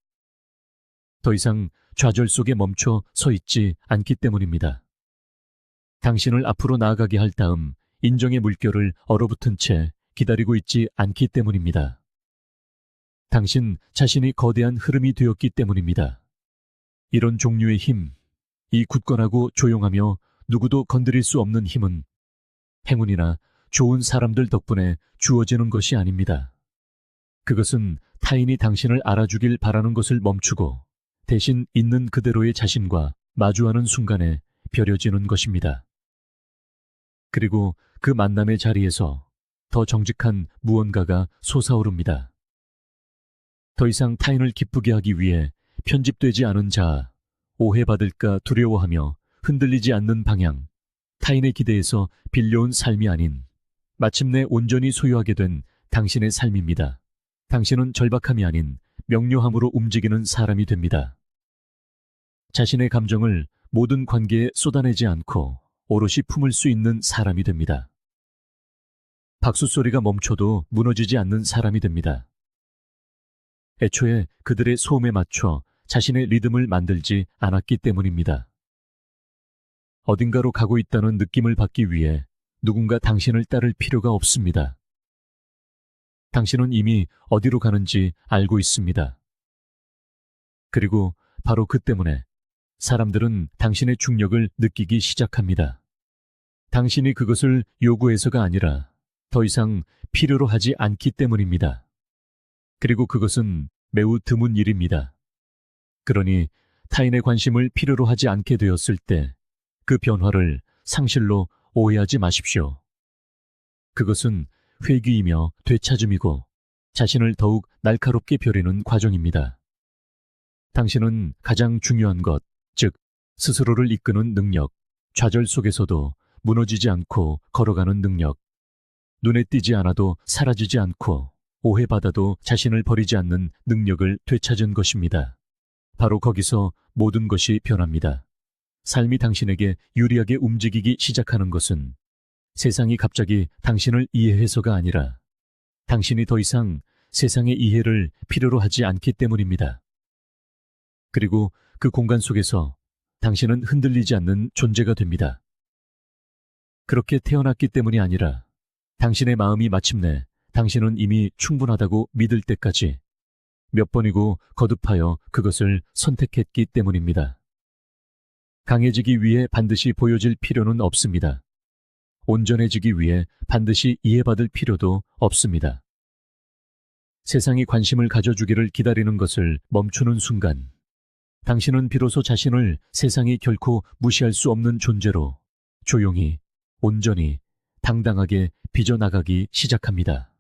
Speaker 1: 더 이상 좌절 속에 멈춰 서 있지 않기 때문입니다. 당신을 앞으로 나아가게 할 다음 인정의 물결을 얼어붙은 채 기다리고 있지 않기 때문입니다. 당신 자신이 거대한 흐름이 되었기 때문입니다. 이런 종류의 힘, 이 굳건하고 조용하며 누구도 건드릴 수 없는 힘은 행운이나 좋은 사람들 덕분에 주어지는 것이 아닙니다. 그것은 타인이 당신을 알아주길 바라는 것을 멈추고 대신 있는 그대로의 자신과 마주하는 순간에 벼려지는 것입니다. 그리고 그 만남의 자리에서 더 정직한 무언가가 솟아오릅니다. 더 이상 타인을 기쁘게 하기 위해 편집되지 않은 자아, 오해받을까 두려워하며 흔들리지 않는 방향, 타인의 기대에서 빌려온 삶이 아닌 마침내 온전히 소유하게 된 당신의 삶입니다. 당신은 절박함이 아닌 명료함으로 움직이는 사람이 됩니다. 자신의 감정을 모든 관계에 쏟아내지 않고 오롯이 품을 수 있는 사람이 됩니다. 박수 소리가 멈춰도 무너지지 않는 사람이 됩니다. 애초에 그들의 소음에 맞춰 자신의 리듬을 만들지 않았기 때문입니다. 어딘가로 가고 있다는 느낌을 받기 위해 누군가 당신을 따를 필요가 없습니다. 당신은 이미 어디로 가는지 알고 있습니다. 그리고 바로 그 때문에 사람들은 당신의 중력을 느끼기 시작합니다. 당신이 그것을 요구해서가 아니라 더 이상 필요로 하지 않기 때문입니다. 그리고 그것은 매우 드문 일입니다. 그러니 타인의 관심을 필요로 하지 않게 되었을 때 그 변화를 상실로 오해하지 마십시오. 그것은 회귀이며 되찾음이고 자신을 더욱 날카롭게 벼리는 과정입니다. 당신은 가장 중요한 것, 즉 스스로를 이끄는 능력, 좌절 속에서도 무너지지 않고 걸어가는 능력, 눈에 띄지 않아도 사라지지 않고 오해받아도 자신을 버리지 않는 능력을 되찾은 것입니다. 바로 거기서 모든 것이 변합니다. 삶이 당신에게 유리하게 움직이기 시작하는 것은 세상이 갑자기 당신을 이해해서가 아니라 당신이 더 이상 세상의 이해를 필요로 하지 않기 때문입니다. 그리고 그 공간 속에서 당신은 흔들리지 않는 존재가 됩니다. 그렇게 태어났기 때문이 아니라 당신의 마음이 마침내 당신은 이미 충분하다고 믿을 때까지 몇 번이고 거듭하여 그것을 선택했기 때문입니다. 강해지기 위해 반드시 보여질 필요는 없습니다. 온전해지기 위해 반드시 이해받을 필요도 없습니다. 세상이 관심을 가져주기를 기다리는 것을 멈추는 순간, 당신은 비로소 자신을 세상이 결코 무시할 수 없는 존재로 조용히, 온전히, 당당하게 빚어나가기 시작합니다.